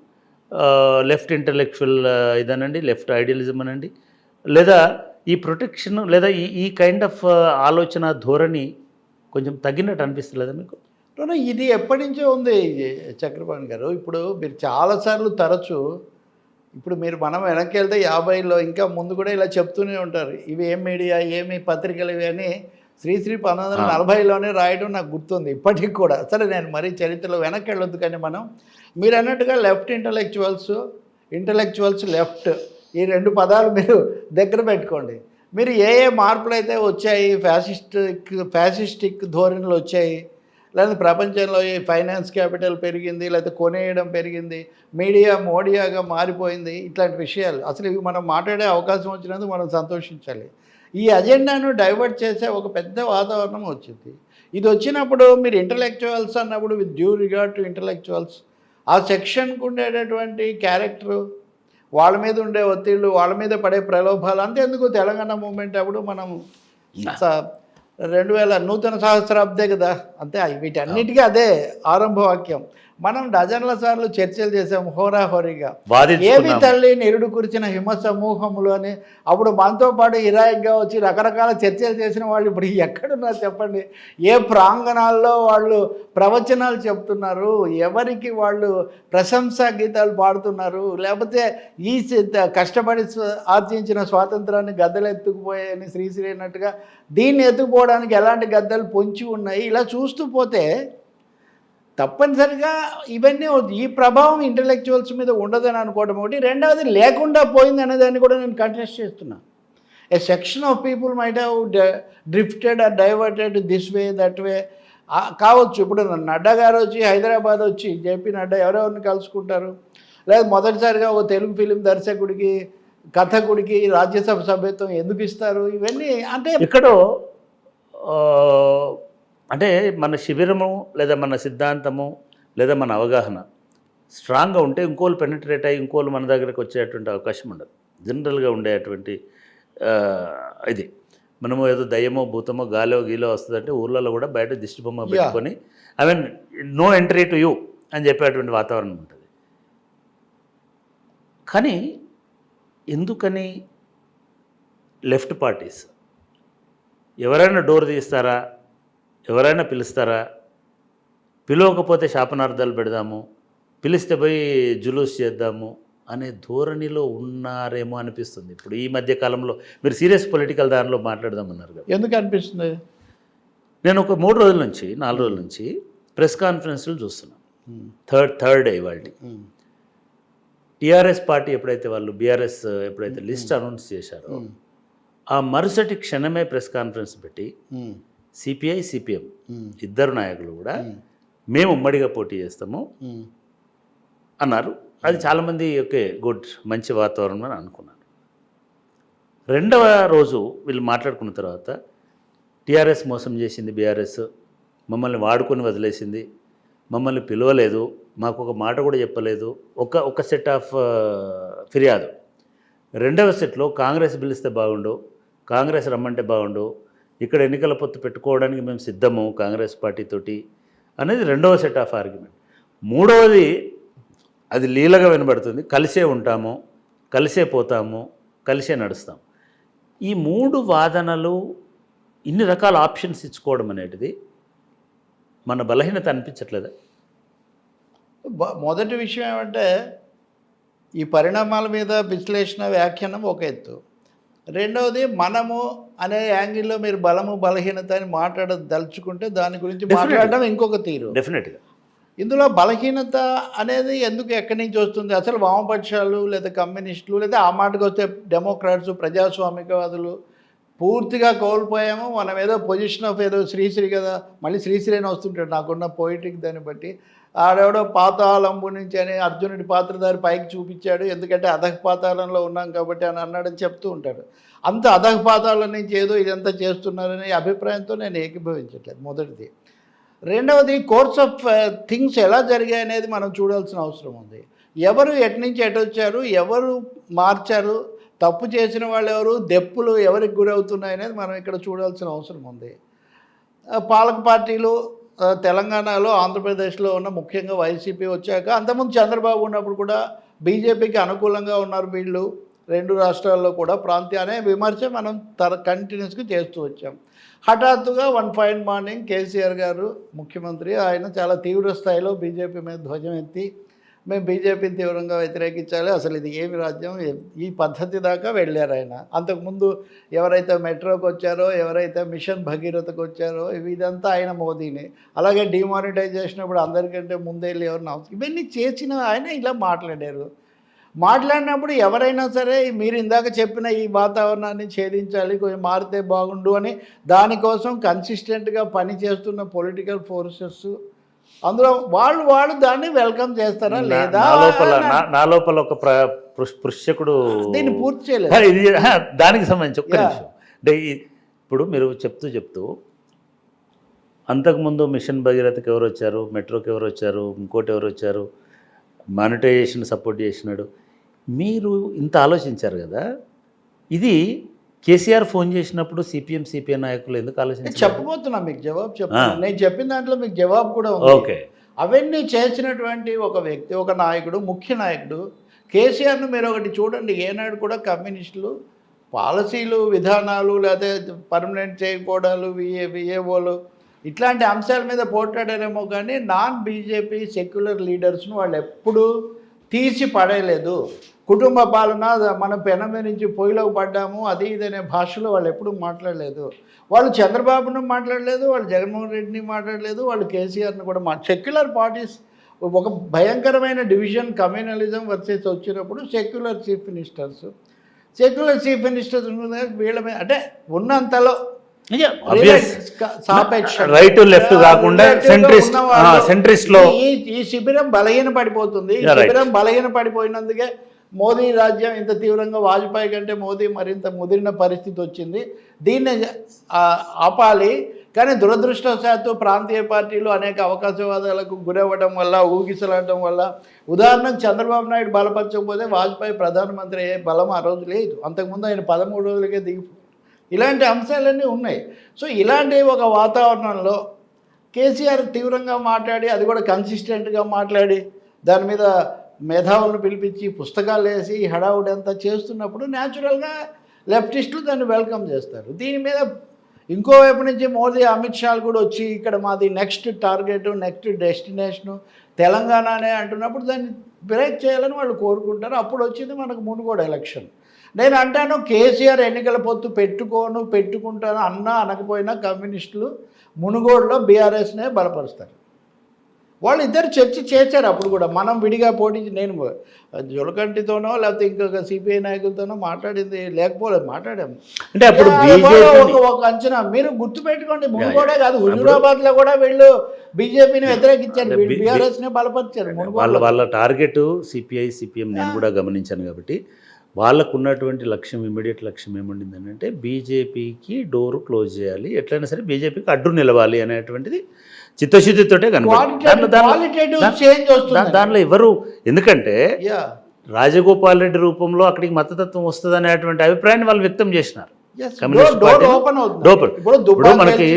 లెఫ్ట్ ఇంటలెక్చువల్ ఇదనండి, లెఫ్ట్ ఐడియలిజం అనండి, లేదా ఈ ప్రొటెక్షన్, లేదా ఈ కైండ్ ఆఫ్ ఆలోచన ధోరణి కొంచెం తగ్గినట్టు అనిపిస్తలేదా మీకు? ఇది ఎప్పటి నుంచో ఉంది చక్రపాణి గారు. ఇప్పుడు మీరు చాలాసార్లు తరచు, ఇప్పుడు మనం వెనక్కి వెళ్తే 50లో ఇంకా ముందు కూడా ఇలా చెప్తూనే ఉంటారు, ఇవి ఏం మీడియా, ఏమి పత్రికలు, ఇవి అని శ్రీశ్రీ 1940లోనే రాయడం నాకు గుర్తుంది ఇప్పటికి కూడా. సరే, నేను మరీ చరిత్రలో వెనక్కి వెళ్ళొద్దు, కానీ మీరు అన్నట్టుగా లెఫ్ట్ ఇంటలెక్చువల్స్ లెఫ్ట్, ఈ 2 పదాలు మీరు దగ్గర పెట్టుకోండి. మీరు ఏ ఏ మార్పులు అయితే వచ్చాయి, ఫ్యాసిస్టిక్ ధోరణులు వచ్చాయి, లేదా ప్రపంచంలో ఈ ఫైనాన్స్ క్యాపిటల్ పెరిగింది, లేకపోతే కొనేయడం పెరిగింది, మీడియా మోడియాగా మారిపోయింది, ఇట్లాంటి విషయాలు అసలు ఇవి మనం మాట్లాడే అవకాశం వచ్చినందుకు మనం సంతోషించాలి. ఈ అజెండాను డైవర్ట్ చేసే ఒక పెద్ద వాతావరణం వచ్చింది. ఇది వచ్చినప్పుడు మీరు ఇంటలెక్చువల్స్ అన్నప్పుడు with due regard to intellectuals, ఆ సెక్షన్కు ఉండేటటువంటి క్యారెక్టరు, వాళ్ళ మీద ఉండే ఒత్తిళ్ళు, వాళ్ళ మీద పడే ప్రలోభాలు, అంతేందుకు తెలంగాణ మూమెంట్ అప్పుడు మనం 2000 నూతన సహస్రాబ్దే కదా, అంతే వీటన్నిటికీ అదే ఆరంభ వాక్యం. మనం డజన్ల సార్లు చర్చలు చేసాం హోరాహోరీగా. ఏమి తల్లి నిరుడు కురిచిన హిమ సమూహములు అని అప్పుడు మనతో పాటు ఇరాయిగా వచ్చి రకరకాల చర్చలు చేసిన వాళ్ళు ఇప్పుడు ఎక్కడున్నారు చెప్పండి? ఏ ప్రాంగణాల్లో వాళ్ళు ప్రవచనాలు చెప్తున్నారు, ఎవరికి వాళ్ళు ప్రశంసా గీతాలు పాడుతున్నారు, లేకపోతే ఈ కష్టపడి ఆర్జించిన స్వాతంత్రాన్ని గద్దెలు ఎత్తుకుపోయాయని శ్రీశ్రీ అన్నట్టుగా దీన్ని ఎత్తుకుపోవడానికి ఎలాంటి గద్దెలు పొంచి ఉన్నాయి, ఇలా చూస్తూ పోతే తప్పనిసరిగా ఇవన్నీ ఈ ప్రభావం ఇంటలెక్చువల్స్ మీద ఉండదని అనుకోవడం ఒకటి. రెండవది లేకుండా పోయింది అనేదాన్ని కూడా నేను కంటెస్ట్ చేస్తున్నా. A section of people might have drifted or diverted this way that way కావచ్చు. ఇప్పుడు నడ్డా గారు వచ్చి హైదరాబాద్ వచ్చి జేపీ నడ్డా ఎవరెవరిని కలుసుకుంటారు, లేదా మొదటిసారిగా ఒక తెలుగు ఫిలిం దర్శకుడికి కథకుడికి రాజ్యసభ సభ్యత్వం ఎందుకు ఇస్తారు? ఇవన్నీ అంటే ఎక్కడో అంటే మన శిబిరము లేదా మన సిద్ధాంతము లేదా మన అవగాహన స్ట్రాంగ్గా ఉంటే ఇంకోళ్ళు పెనిట్రేట్ అయ్యి ఇంకోళ్ళు మన దగ్గరకు వచ్చేటువంటి అవకాశం ఉండదు. జనరల్గా ఉండేటువంటి ఇది మనము ఏదో దయ్యమో భూతమో గాలో గీలో వస్తుందంటే ఊర్లలో కూడా బయట దిష్టి బొమ్మ పెట్టుకొని I mean no entry to you అని చెప్పేటువంటి వాతావరణం ఉంటుంది. కానీ ఎందుకని లెఫ్ట్ పార్టీస్ ఎవరైనా డోర్ తీస్తారా, ఎవరైనా పిలుస్తారా, పిలవకపోతే శాపనార్థాలు పెడదాము, పిలిస్తే పోయి జులూస్ చేద్దాము అనే ధోరణిలో ఉన్నారేమో అనిపిస్తుంది. ఇప్పుడు ఈ మధ్య కాలంలో మీరు సీరియస్ పొలిటికల్ దానిలో మాట్లాడదామన్నారు కదా, ఎందుకు అనిపిస్తుంది? నేను ఒక 3 రోజుల నుంచి 4 రోజుల నుంచి ప్రెస్ కాన్ఫరెన్స్లు చూస్తున్నాను. థర్డ్ డే ఇవాళ టీఆర్ఎస్ పార్టీ ఎప్పుడైతే వాళ్ళు బీఆర్ఎస్ ఎప్పుడైతే లిస్ట్ అనౌన్స్ చేశారో ఆ మరుసటి క్షణమే ప్రెస్ కాన్ఫరెన్స్ పెట్టి సిపిఐ సిపిఎం ఇద్దరు నాయకులు కూడా మేము ఉమ్మడిగా పోటీ చేస్తాము అన్నారు. అది చాలామంది ఓకే గుడ్ మంచి వాతావరణం అని అనుకున్నారు. రెండవ రోజు వీళ్ళు మాట్లాడుకున్న తర్వాత టీఆర్ఎస్ మోసం చేసింది, బీఆర్ఎస్ మమ్మల్ని వాడుకొని వదిలేసింది, మమ్మల్ని పిలవలేదు, మాకు ఒక మాట కూడా చెప్పలేదు, ఒక సెట్ ఆఫ్ ఫిర్యాదు. రెండవ సెట్లో కాంగ్రెస్ పిలిస్తే బాగుండు, కాంగ్రెస్ రమ్మంటే బాగుండు, ఇక్కడ ఎన్నికల పొత్తు పెట్టుకోవడానికి మేము సిద్ధము కాంగ్రెస్ పార్టీతోటి అనేది రెండవ సెట్ ఆఫ్ ఆర్గ్యుమెంట్. మూడవది అది లీలగా వినబడుతుంది, కలిసే ఉంటాము, కలిసే పోతాము, కలిసే నడుస్తాం. ఈ 3 వాదనలు ఇన్ని రకాల ఆప్షన్స్ ఇచ్చుకోవడం అనేటిది మన బలహీనత అనిపించట్లేదా? మొదటి విషయం ఏమంటే ఈ పరిణామాల మీద విశ్లేషణ వ్యాఖ్యానం ఒక ఎత్తు, రెండవది మనము అనే యాంగిల్లో మీరు బలము బలహీనత అని మాట్లాడదలుచుకుంటే దాని గురించి మాట్లాడడం ఇంకొక తీరు. డెఫినెట్గా ఇందులో బలహీనత అనేది ఎందుకు ఎక్కడి నుంచి వస్తుంది? అసలు వామపక్షాలు లేదా కమ్యూనిస్టులు లేదా ఆ మాటకు వస్తే డెమోక్రాట్స్ ప్రజాస్వామికవాదులు పూర్తిగా కోల్పోయాము. మనం ఏదో పొజిషన్ ఆఫ్ ఏదో శ్రీశ్రీ కదా, మళ్ళీ శ్రీశ్రీని వస్తుంటాడు నాకున్న పోయిటిక్ దాన్ని బట్టి. ఆడెవడో పాతాళంబు నుంచి అని అర్జునుడి పాత్రధారి పైకి చూపించాడు, ఎందుకంటే అధఃపాతాళంలో ఉన్నాం కాబట్టి అని అన్నాడని చెప్తూ ఉంటాడు. అంత అధఃపాతాళం నుంచి ఏదో ఇదంతా చేస్తున్నారనే అభిప్రాయంతో నేను ఏకీభవించట్లేదు మొదటిది. రెండవది కోర్స్ ఆఫ్ థింగ్స్ ఎలా జరిగాయి అనేది మనం చూడాల్సిన అవసరం ఉంది. ఎవరు ఎటు నుంచి ఎటు వచ్చారు, ఎవరు మార్చారు, తప్పు చేసిన వాళ్ళు ఎవరు, దెప్పులు ఎవరికి గురవుతున్నాయి అనేది మనం ఇక్కడ చూడాల్సిన అవసరం ఉంది. పాలక పార్టీలు తెలంగాణలో ఆంధ్రప్రదేశ్లో ఉన్న ముఖ్యంగా వైసీపీ వచ్చాక, అంతకుముందు చంద్రబాబు ఉన్నప్పుడు కూడా బీజేపీకి అనుకూలంగా ఉన్నారు వీళ్ళు 2 రాష్ట్రాల్లో కూడా ప్రాంతీయ అనే విమర్శ మనం కంటిన్యూస్గా చేస్తూ వచ్చాం. హఠాత్తుగా వన్ ఫైన్ మార్నింగ్ కేసీఆర్ గారు ముఖ్యమంత్రి, ఆయన చాలా తీవ్ర స్థాయిలో బీజేపీ మీద ధ్వజం ఎత్తి మేము బీజేపీని తీవ్రంగా వ్యతిరేకించాలి, అసలు ఇది ఏమి రాజ్యం, ఈ పద్ధతి దాకా వెళ్ళారు ఆయన. అంతకుముందు ఎవరైతే మెట్రోకి వచ్చారో, ఎవరైతే మిషన్ భగీరథకు వచ్చారో ఇదంతా ఆయన మోదీని. అలాగే డిమానిటైజేషన్ అప్పుడు అందరికంటే ముందే ఎవరిని ఇవన్నీ చేసిన ఆయన ఇలా మాట్లాడారు. మాట్లాడినప్పుడు ఎవరైనా సరే మీరు ఇందాక చెప్పిన ఈ వాతావరణాన్ని ఛేదించాలి, కొంచెం మారితే బాగుండు అని దానికోసం కన్సిస్టెంట్గా పనిచేస్తున్న పొలిటికల్ ఫోర్సెస్ అందులో వాళ్ళు దాన్ని వెల్కమ్ చేస్తారా లేదా? నా లోపల ఒక పృష్యకుడు దీన్ని పూర్తి చేయలేదు. ఇది దానికి సంబంధించి ఒక్క నిమిషం. అంటే ఇప్పుడు మీరు చెప్తూ అంతకుముందు మిషన్ భగీరథకి ఎవరు వచ్చారు, మెట్రోకి ఎవరు వచ్చారు, ఇంకోటి ఎవరు వచ్చారు, మానిటైజేషన్ సపోర్ట్ చేసినాడు, మీరు ఇంత ఆలోచించారు కదా. ఇది కేసీఆర్ ఫోన్ చేసినప్పుడు సిపిఎం నాయకులు ఎందుకు ఆలోచించారు? చెప్పబోతున్నా మీకు జవాబు చెప్తాను. నేను చెప్పిన దాంట్లో మీకు జవాబు కూడా ఉంది. ఓకే. అవన్నీ చేసినటువంటి ఒక వ్యక్తి, ఒక నాయకుడు, ముఖ్య నాయకుడు కేసీఆర్ను మీరు ఒకటి చూడండి. ఏనాడు కూడా కమ్యూనిస్టులు పాలసీలు, విధానాలు, లేదా పర్మనెంట్ చేయకపోవడాలు, విఏఓలు ఇట్లాంటి అంశాల మీద పోట్లాడారేమో కానీ నాన్ బీజేపీ సెక్యులర్ లీడర్స్ను వాళ్ళు ఎప్పుడూ తీసి పడేయలేదు. కుటుంబ పాలన, మన పెనం నుంచి పొయ్యిలోకి పడ్డాము, అది ఇదనే భాషలో వాళ్ళు ఎప్పుడూ మాట్లాడలేదు. వాళ్ళు చంద్రబాబును మాట్లాడలేదు, వాళ్ళు జగన్మోహన్ రెడ్డిని మాట్లాడలేదు, వాళ్ళు కేసీఆర్ని కూడా సెక్యులర్ పార్టీస్ ఒక భయంకరమైన డివిజన్, కమ్యూనలిజం వర్సెస్ వచ్చినప్పుడు సెక్యులర్ చీఫ్ మినిస్టర్స్ వీళ్ళ మీద అంటే ఉన్నంతలో రైట్ లెఫ్ట్ కాకుండా సెంట్రిస్ట్ లో ఈ శిబిరం బలహీన పడిపోతుంది. ఈ శిబిరం బలహీన పడిపోయినందుకే మోదీ రాజ్యం ఇంత తీవ్రంగా, వాజ్పేయి కంటే మోదీ మరింత ముదిరిన పరిస్థితి వచ్చింది. దీన్ని ఆపాలి. కానీ దురదృష్టవశాత్తు ప్రాంతీయ పార్టీలు అనేక అవకాశవాదాలకు గురవ్వడం వల్ల, ఊగిసలాడటం వల్ల, ఉదాహరణకు చంద్రబాబు నాయుడు బలపరచకపోతే వాజ్పేయి ప్రధానమంత్రి అయ్యే బలం ఆ రోజు లేదు. అంతకుముందు ఆయన 13 రోజులకే దిగి, ఇలాంటి అంశాలన్నీ ఉన్నాయి. సో ఇలాంటి ఒక వాతావరణంలో కేసీఆర్ తీవ్రంగా మాట్లాడి, అది కూడా కన్సిస్టెంట్గా మాట్లాడి, దాని మీద మేధావులను పిలిపించి పుస్తకాలు వేసి హడావుడి అంతా చేస్తున్నప్పుడు న్యాచురల్గా లెఫ్టిస్టులు దాన్ని వెల్కమ్ చేస్తారు. దీని మీద ఇంకోవైపు నుంచి మోదీ, అమిత్ షాలు కూడా వచ్చి ఇక్కడ మాది నెక్స్ట్ టార్గెట్, నెక్స్ట్ డెస్టినేషను తెలంగాణనే అంటున్నప్పుడు దాన్ని బ్రేక్ చేయాలని వాళ్ళు కోరుకుంటారు. అప్పుడు వచ్చింది మనకు మునుగోడు ఎలక్షన్. నేను అంటాను కేసీఆర్ ఎన్నికల పొత్తు పెట్టుకుంటాను అన్నా అనకపోయినా కమ్యూనిస్టులు మునుగోడులో బీఆర్ఎస్నే బలపరుస్తారు. వాళ్ళు ఇద్దరు చర్చ చేశారు. అప్పుడు కూడా మనం విడిగా పోటీ, నేను జొలకంటితోనో లేకపోతే ఇంకొక సిపిఐ నాయకులతోనో మాట్లాడింది లేకపోలేదు, మాట్లాడాము. అంటే అప్పుడు ఒక అంచనా మీరు గుర్తుపెట్టుకోండి, మునుగోడే కాదు హుజూరాబాద్లో కూడా వీళ్ళు బీజేపీని వ్యతిరేకించారు, బీఆర్ఎస్నే బలపరిచారు. వాళ్ళ టార్గెట్ సిపిఎం నేను కూడా గమనించాను. కాబట్టి వాళ్ళకు ఉన్నటువంటి లక్ష్యం, ఇమ్మీడియట్ లక్ష్యం ఏముండిందని అంటే బీజేపీకి డోరు క్లోజ్ చేయాలి, ఎట్లయినా సరే బీజేపీకి అడ్డు నిలవాలి అనేటువంటిది చిత్తశుద్ధితోటే కనబడుతుంది. దానిలో ఎవరు, ఎందుకంటే రాజగోపాల్ రెడ్డి రూపంలో అక్కడికి మతతత్వం వస్తుంది అనేటువంటి అభిప్రాయాన్ని వాళ్ళు వ్యక్తం చేసినారు. కమ్యూనిస్ట్ పార్టీ ఇప్పుడు మనకి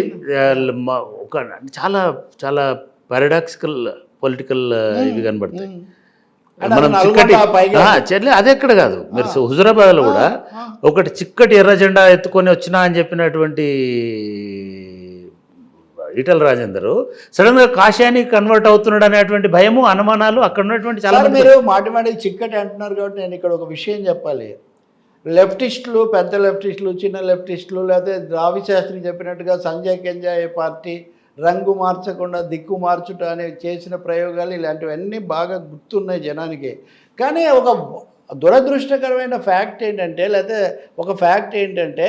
ఒక చాలా చాలా పారాడాక్సికల్ పొలిటికల్ ఇవి కనబడతాయి. మనం చిక్కటి అదే ఎక్కడ కాదు, మీరు హుజురాబాద్లో కూడా ఒకటి చిక్కటి ఎర్ర జెండా ఎత్తుకొని వచ్చినా అని చెప్పినటువంటి ఈటల రాజేందర్ సడన్గా కాషాయానికి కన్వర్ట్ అవుతున్నాడు అనేటువంటి భయము, అనుమానాలు అక్కడ ఉన్నటువంటి చాలా. మీరు మాటి చిక్కటి అంటున్నారు కాబట్టి నేను ఇక్కడ ఒక విషయం చెప్పాలి. లెఫ్టిస్టులు, పెద్ద లెఫ్టిస్టులు, చిన్న లెఫ్టిస్టులు, లేకపోతే రావి శాస్త్రి చెప్పినట్టుగా సంజయ్ కెంజాయ్ పార్టీ రంగు మార్చకుండా దిక్కు మార్చుట అనే చేసిన ప్రయోగాలు ఇలాంటివన్నీ బాగా గుర్తున్నాయి జనానికి. కానీ ఒక దురదృష్టకరమైన ఫ్యాక్ట్ ఏంటంటే, లేకపోతే ఒక ఫ్యాక్ట్ ఏంటంటే,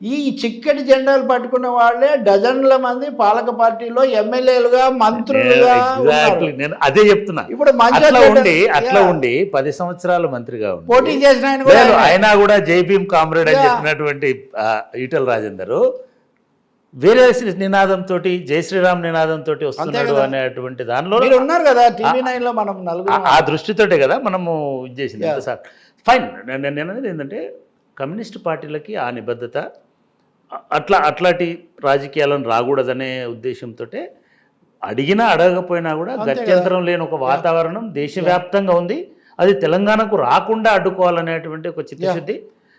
ఈ చిక్కటి జెండాలు పట్టుకున్న వాళ్ళే డజన్ల మంది పాలక పార్టీలో ఎమ్మెల్యేలుగా, మంత్రులుగా. నేను అదే చెప్తున్నా. ఇప్పుడు అట్లా ఉండి 10 సంవత్సరాలు మంత్రిగా ఉండి పోటీ చేసిన ఆయన కూడా జైభీం కామ్రేడ్ అని చెప్పినటువంటి ఈటల రాజేందర్ వేరే నినాదంతో, జై శ్రీరామ్ నినాదంతో వస్తున్నాడు అనేటువంటి దానిలో ఉన్నారు కదా. TV9లో మనం ఆ దృష్టితోటే కదా మనము ఇది చేసింది. Sir fine. నేను అనేది ఏంటంటే కమ్యూనిస్ట్ పార్టీలకి ఆ నిబద్ధత, అట్లాంటి రాజకీయాలను రాకూడదనే ఉద్దేశంతో అడిగినా అడగకపోయినా కూడా గత్యంతరం లేని ఒక వాతావరణం దేశవ్యాప్తంగా ఉంది. అది తెలంగాణకు రాకుండా అడ్డుకోవాలనేటువంటి ఒక చిత్తశుద్ధి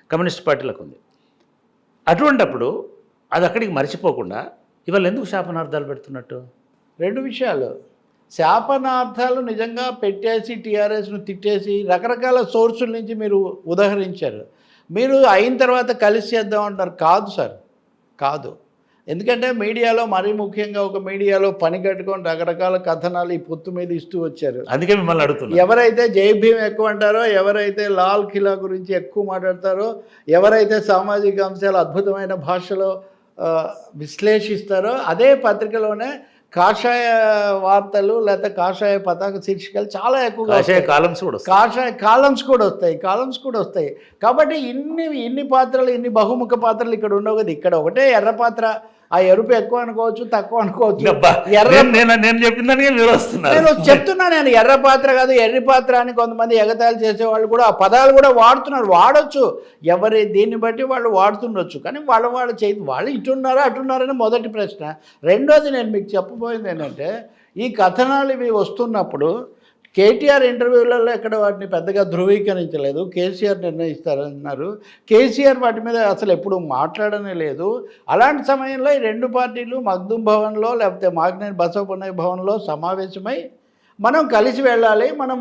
కమ్యూనిస్ట్ పార్టీలకు ఉంది. అటువంటప్పుడు అది అక్కడికి మర్చిపోకుండా ఇవాళ ఎందుకు శాపనార్థాలు పెడుతున్నట్టు? 2 విషయాలు. శాపనార్థాలు నిజంగా పెట్టేసి టీఆర్ఎస్ను తిట్టేసి రకరకాల సోర్సుల నుంచి మీరు ఉదహరించారు. మీరు అయిన తర్వాత కలిసి చేద్దాం అంటారు. కాదు సార్, కాదు. ఎందుకంటే మీడియాలో మరీ ముఖ్యంగా ఒక మీడియాలో పని కట్టుకొని రకరకాల కథనాలు ఈ పొత్తు మీద ఇస్తూ వచ్చారు. అందుకే మిమ్మల్ని అడుగుతున్నా. ఎవరైతే జై భీమ్ ఎక్కువ అంటారో, ఎవరైతే లాల్ కిలా గురించి ఎక్కువ మాట్లాడతారో, ఎవరైతే సామాజిక అంశాలు అద్భుతమైన భాషలో విశ్లేషిస్తారో అదే పత్రికలోనే కాషాయ వార్తలు లేకపోతే కాషాయ పతాక శీర్షికలు చాలా ఎక్కువగా కాషాయ కాలమ్స్ కూడా వస్తాయి. కాబట్టి ఇన్ని పాత్రలు, ఇన్ని బహుముఖ పాత్రలు ఇక్కడ ఉండవు కదా. ఇక్కడ ఒకటే ఎర్ర పాత్ర, ఆ ఎరుపు ఎక్కువ అనుకోవచ్చు, తక్కువ అనుకోవచ్చు. నేను చెప్తున్నా, నేను ఎర్ర పాత్ర కాదు ఎర్రి పాత్ర అని కొంతమంది ఎగతాళి చేసేవాళ్ళు కూడా ఆ పదాలు కూడా వాడుతున్నారు. వాడొచ్చు, ఎవరి దీన్ని బట్టి వాళ్ళు వాడుతుండొచ్చు. కానీ వాళ్ళు ఇటున్నారా అటున్నారని మొదటి ప్రశ్న. రెండోది నేను మీకు చెప్పబోయింది ఏంటంటే, ఈ కథనాలు ఇవి వస్తున్నప్పుడు కేటీఆర్ ఇంటర్వ్యూలలో ఎక్కడ వాటిని పెద్దగా ధృవీకరించలేదు. కేసీఆర్ నిర్ణయిస్తారన్నారు. కేసీఆర్ వాటి మీద అసలు ఎప్పుడు మాట్లాడనే లేదు. అలాంటి సమయంలో ఈ రెండు పార్టీలు మగ్దుం భవన్లో లేకపోతే మాగ్నేని బసవపున్నయ్య భవన్లో సమావేశమై మనం కలిసి వెళ్ళాలి, మనం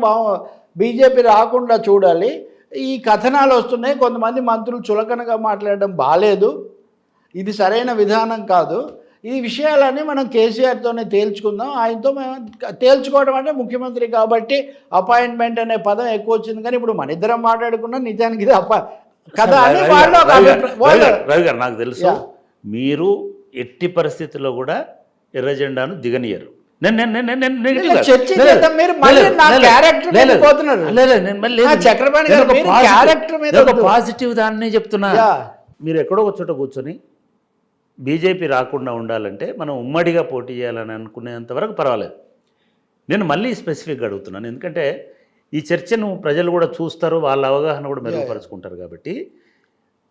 బీజేపీ రాకుండా చూడాలి, ఈ కథనాలు వస్తున్నాయి, కొంతమంది మంత్రులు చులకనగా మాట్లాడడం బాలేదు, ఇది సరైన విధానం కాదు, ఈ విషయాలన్నీ మనం కేసీఆర్తోనే తేల్చుకుందాం, ఆయనతో మేము తేల్చుకోవడం అంటే ముఖ్యమంత్రి కాబట్టి అపాయింట్మెంట్ అనే పదం ఎక్కువ వచ్చింది. కానీ ఇప్పుడు మన ఇద్దరం మాట్లాడుకున్నా నిజానికి ఇది కదా అని రవి గారు, నాకు తెలుసు మీరు ఎట్టి పరిస్థితుల్లో కూడా ఎర్ర జెండాను దిగనియరు. పాజిటివ్ దాన్ని చెప్తున్నా. మీరు ఎక్కడో ఒక చోట కూర్చొని బీజేపీ రాకుండా ఉండాలంటే మనం ఉమ్మడిగా పోటీ చేయాలని అనుకునేంత వరకు పర్వాలేదు. నేను మళ్ళీ స్పెసిఫిక్గా అడుగుతున్నాను, ఎందుకంటే ఈ చర్చను ప్రజలు కూడా చూస్తారు, వాళ్ళ అవగాహన కూడా మెరుగుపరుచుకుంటారు. కాబట్టి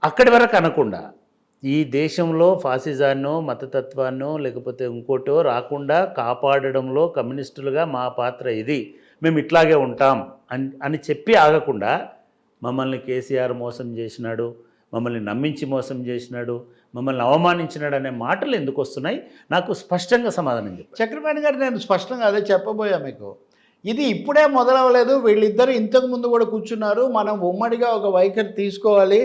అక్కడి వరకు అనకుండా ఈ దేశంలో ఫాసిజాన్నో మతతత్వాన్నో లేకపోతే ఇంకోటో రాకుండా కాపాడడంలో కమ్యూనిస్టులుగా మా పాత్ర ఇది, మేము ఇట్లాగే ఉంటాం అని చెప్పి ఆగకుండా మమ్మల్ని కేసీఆర్ మోసం చేసినాడు, మమ్మల్ని నమ్మించి మోసం చేసినాడు, మమ్మల్ని అవమానించినాడు అనే మాటలు ఎందుకు వస్తున్నాయి నాకు స్పష్టంగా సమాధానం చెప్పారు. చక్రపాణి గారు, నేను స్పష్టంగా అదే చెప్పబోయా మీకు. ఇది ఇప్పుడే మొదలవ్వలేదు, వీళ్ళిద్దరు ఇంతకు ముందు కూడా కూర్చున్నారు. మనం ఉమ్మడిగా ఒక వైఖరి తీసుకోవాలి.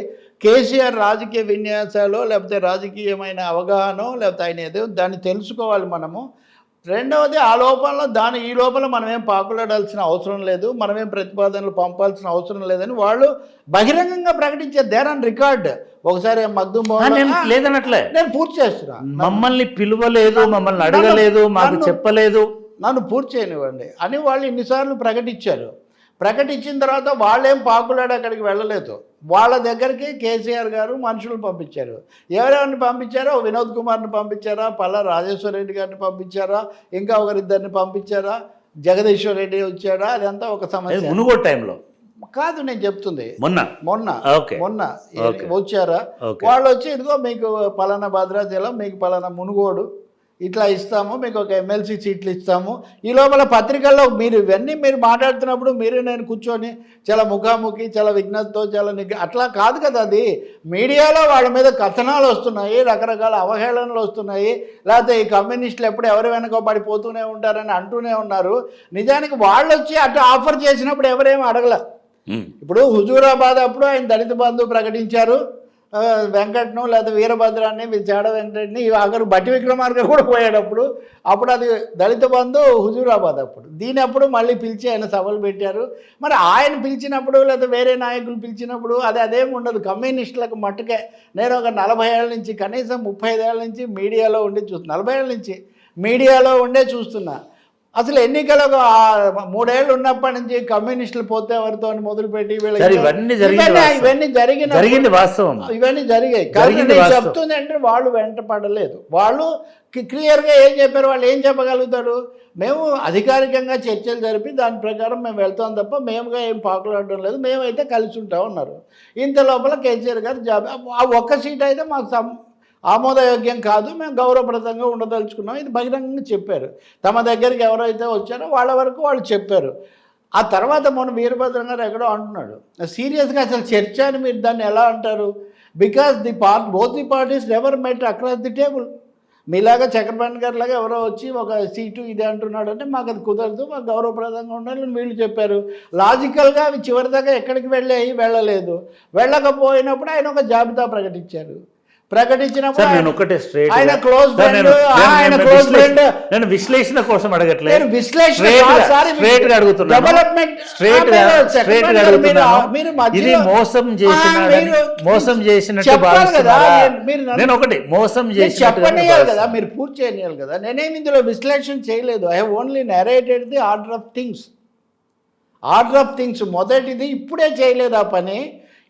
కేసీఆర్ రాజకీయ విన్యాసాలో లేకపోతే రాజకీయమైన అవగాహన లేకపోతే ఆయన ఏదో దాన్ని తెలుసుకోవాలి మనము. రెండవది ఈ లోపల మనమేం పాకులాడాల్సిన అవసరం లేదు, మనమేం ప్రతిపాదనలు పంపాల్సిన అవసరం లేదని వాళ్ళు బహిరంగంగా ప్రకటించారు. There on record. ఒకసారి మగ్దుం లేదనట్లే నేను పూర్తి చేస్తున్నా. మమ్మల్ని పిలువలేదు, మమ్మల్ని అడగలేదు, మాకు చెప్పలేదు, నన్ను పూర్తి చేయనివ్వండి అని వాళ్ళు ఇన్నిసార్లు ప్రకటించారు. ప్రకటించిన తర్వాత వాళ్ళేం పాకులాడి అక్కడికి వెళ్ళలేదు. వాళ్ళ దగ్గరికి కేసీఆర్ గారు మనుషులు పంపించారు. ఎవరెవరిని పంపించారో, వినోద్ కుమార్ని పంపించారా, పల్లా రాజేశ్వర రెడ్డి గారిని పంపించారా, ఇంకా ఒకరిద్దరిని పంపించారా, జగదీశ్వర్ రెడ్డి వచ్చాడా, అదంతా ఒక సమస్య. మునుగోడు టైంలో కాదు నేను చెప్తుంది, మొన్న వచ్చారా, వాళ్ళు వచ్చి ఇదిగో మీకు పలానా భద్రాచలం, మీకు పలానా మునుగోడు ఇట్లా ఇస్తాము, మీకు ఒక ఎమ్మెల్సీ సీట్లు ఇస్తాము. ఈ లోపల పత్రికల్లో ఇవన్నీ మీరు మాట్లాడుతున్నప్పుడు నేను కూర్చొని చాలా ముఖాముఖి, చాలా విఘ్నతతో, చాలా అట్లా కాదు కదా. అది మీడియాలో వాళ్ళ మీద కథనాలు వస్తున్నాయి, రకరకాల అవహేళనలు వస్తున్నాయి, లేకపోతే ఈ కమ్యూనిస్టులు ఎప్పుడు ఎవరు వెనక పడిపోతూనే ఉంటారని అంటూనే ఉన్నారు. నిజానికి వాళ్ళు వచ్చి అటు ఆఫర్ చేసినప్పుడు ఎవరేమీ అడగలే. ఇప్పుడు హుజూరాబాద్ అప్పుడు ఆయన దళిత బంధు ప్రకటించారు, వెంకట్ను లేదా వీరభద్రాన్ని చాడ వెంకటని ఆఖరు బట్టి విక్రమార్క కూడా పోయేటప్పుడు అప్పుడు అది దళిత బంధు హుజూరాబాద్ అప్పుడు మళ్ళీ పిలిచి ఆయన సభలు పెట్టారు. మరి ఆయన పిలిచినప్పుడు లేదా వేరే నాయకులు పిలిచినప్పుడు అదేం ఉండదు. కమ్యూనిస్టులకు మట్టుకే నేను ఒక 40 ఏళ్ళ నుంచి, కనీసం 35 ఏళ్ళ నుంచి మీడియాలో ఉండి 40 ఏళ్ళ నుంచి మీడియాలో ఉండే చూస్తున్నా. అసలు ఎన్నికలకు 3 ఏళ్ళు ఉన్నప్పటి నుంచి కమ్యూనిస్టులు పోతే ఎవరితో మొదలుపెట్టి ఇవన్నీ జరిగాయి. చెప్తుంది అంటే వాళ్ళు వెంట పడలేదు. వాళ్ళు క్లియర్గా ఏం చెప్పారు, వాళ్ళు ఏం చెప్పగలుగుతారు, మేము అధికారికంగా చర్చలు జరిపి దాని ప్రకారం మేము వెళ్తాం తప్ప మేముగా ఏం పాకులాడడం లేదు, మేమైతే కలిసి ఉంటాం అన్నారు. ఇంత లోపల కేసీఆర్ గారు ఆ ఒక్క సీట్ అయితే మాకు ఆమోదయోగ్యం కాదు, మేము గౌరవప్రదంగా ఉండదలుచుకున్నాం, ఇది బహిరంగంగా చెప్పారు. తమ దగ్గరికి ఎవరైతే వచ్చారో వాళ్ళ వరకు వాళ్ళు చెప్పారు. ఆ తర్వాత మొన్న వీరభద్రం గారు ఎక్కడో అంటున్నాడు సీరియస్గా, అసలు చర్చ అని మీరు దాన్ని ఎలా అంటారు, because both the parties never met across the table. మీలాగా చక్రపాణి గారి లాగా ఎవరో వచ్చి ఒక సీటు ఇది అంటున్నాడు అంటే మాకు అది కుదరదు, మాకు గౌరవప్రదంగా ఉండాలని వీళ్ళు చెప్పారు. లాజికల్గా అవి చివరిదాకా ఎక్కడికి వెళ్ళలేదు. వెళ్ళకపోయినప్పుడు ఆయన ఒక జాబితా ప్రకటించారు. ప్రకటించినప్పుడు సార్ నేను ఒకటే స్ట్రైట్ ఆయన క్లోజ్ ఫ్రెండ్, ఆయన క్లోజ్ ఫ్రెండ్. నేను విశ్లేషణ కోసం అడగట్లేదు, నేను విశ్లేషణ స్ట్రైట్ గా అడుగుతున్నాను, డెవలప్మెంట్ స్ట్రైట్ గా అడుగుతున్నాను. ఇది మోసం చేసినట్టు భావిస్తున్నారా? నేను ఒకటి మోసం చెప్పనియాలి కదా, చేసినట్టు మీరు పూర్తి చేయనియాలి కదా. నేనేమి ఇందులో విశ్లేషణ చేయలేదు. I have only narrated the order of things. Order of things మొదటిది ఇప్పుడే చేయలేదు ఆ పని,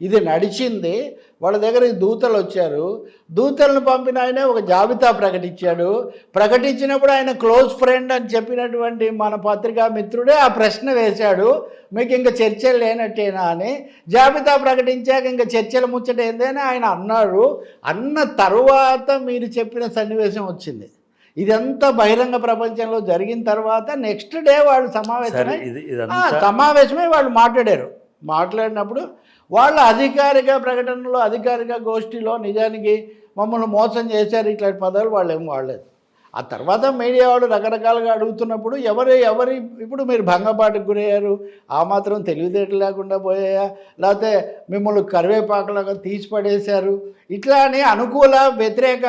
ఇది నడిచింది. వాళ్ళ దగ్గరికి దూతలు వచ్చారు, దూతలను పంపిన ఆయన ఒక జాబితా ప్రకటించాడు. ప్రకటించినప్పుడు ఆయన క్లోజ్ ఫ్రెండ్ అని చెప్పినటువంటి మన పత్రికా మిత్రుడే ఆ ప్రశ్న వేశాడు, మీకు ఇంకా చర్చలు లేనట్టేనా అని. జాబితా ప్రకటించాక ఇంకా చర్చల ముచ్చట ఏందని ఆయన అన్నాడు. అన్న తరువాత మీరు చెప్పిన సన్నివేశం వచ్చింది. ఇదంతా బహిరంగ ప్రపంచంలో జరిగిన తర్వాత నెక్స్ట్ డే వాళ్ళు సమావేశమై వాళ్ళు మాట్లాడినప్పుడు వాళ్ళ అధికారిక ప్రకటనలో, అధికారిక గోష్ఠిలో నిజానికి మమ్మల్ని మోసం చేశారు ఇట్లాంటి పదాలు వాళ్ళు ఏం వాడలేదు. ఆ తర్వాత మీడియా వాళ్ళు రకరకాలుగా అడుగుతున్నప్పుడు ఎవరి ఇప్పుడు మీరు భంగపాటుకు గురయ్యారు, ఆ మాత్రం తెలివితేటలు లేకుండా పోయాయా, లేకపోతే మిమ్మల్ని కరివేపాకులాగా తీసి పడేశారు, ఇట్లా అని అనుకూల వ్యతిరేక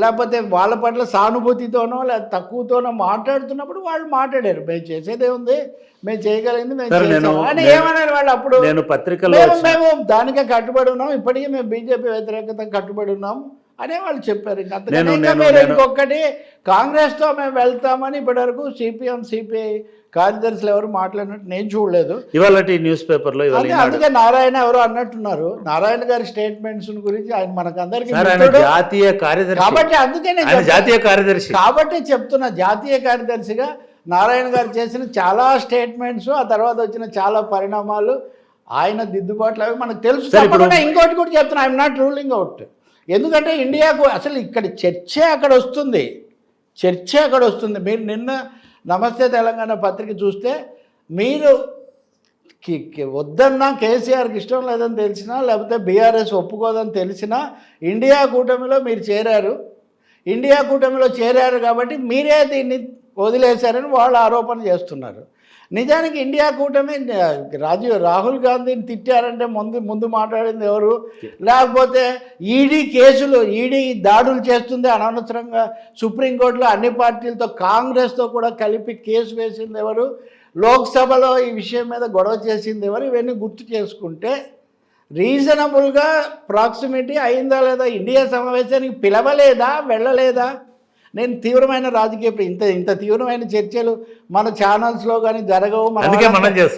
లేకపోతే వాళ్ళ పట్ల సానుభూతితోనో లేదా తక్కువతోనో మాట్లాడుతున్నప్పుడు వాళ్ళు మాట్లాడారు. మేము చేసేదే ఉంది, మేము చేయగలిగింది మేము చేసాము అని ఏమన్నారు వాళ్ళు. అప్పుడు నేను పత్రికలో మేము దానికే కట్టుబడి ఉన్నాం, ఇప్పటికీ మేము బీజేపీ వ్యతిరేకత కట్టుబడి ఉన్నాం అనే వాళ్ళు చెప్పారు. మీరు ఇంకొకటి కాంగ్రెస్తో మేము వెళ్తామని ఇప్పటివరకు సిపిఐ కార్యదర్శులు ఎవరు మాట్లాడినట్టు నేను చూడలేదు. ఇవాళ న్యూస్ పేపర్లో అందుకే నారాయణ ఎవరో అన్నట్టున్నారు. నారాయణ గారి స్టేట్మెంట్స్ గురించి ఆయన మనకందరికీ జాతీయ కార్యదర్శి కాబట్టి అందుకే నేను జాతీయ కార్యదర్శి కాబట్టి చెప్తున్నా, జాతీయ కార్యదర్శిగా నారాయణ గారు చేసిన చాలా స్టేట్మెంట్స్, ఆ తర్వాత వచ్చిన చాలా పరిణామాలు, ఆయన దిద్దుబాట్లు అవి మనకు తెలుసు. ఇంకోటి కూడా చెప్తున్నా, ఐఎమ్ నాట్ రూలింగ్ అవుట్. ఎందుకంటే ఇండియాకు అసలు ఇక్కడ చర్చే అక్కడ వస్తుంది. మీరు నిన్న నమస్తే తెలంగాణ పత్రిక చూస్తే మీరు వద్దన్నా కేసీఆర్కి ఇష్టం లేదని తెలిసినా లేకపోతే బీఆర్ఎస్ ఒప్పుకోదని తెలిసినా ఇండియా కూటమిలో మీరు చేరారు కాబట్టి మీరే దీన్ని వదిలేశారని వాళ్ళు ఆరోపణ చేస్తున్నారు. నిజానికి ఇండియా కూటమి రాహుల్ గాంధీని తిట్టారంటే ముందు మాట్లాడింది ఎవరు? లేకపోతే ఈడీ దాడులు చేస్తుంది అనవసరంగా సుప్రీంకోర్టులో అన్ని పార్టీలతో కాంగ్రెస్తో కూడా కలిపి కేసు వేసింది ఎవరు? లోక్సభలో ఈ విషయం మీద గొడవ చేసింది ఎవరు? ఇవన్నీ గుర్తు చేసుకుంటే రీజనబుల్గా ప్రాక్సిమిటీ అయిందా లేదా? ఇండియా సమావేశానికి పిలవలేదా, వెళ్ళలేదా? నేను తీవ్రమైన రాజకీయ ఇంత తీవ్రమైన చర్చలు మన ఛానల్స్లో కానీ జరగవు,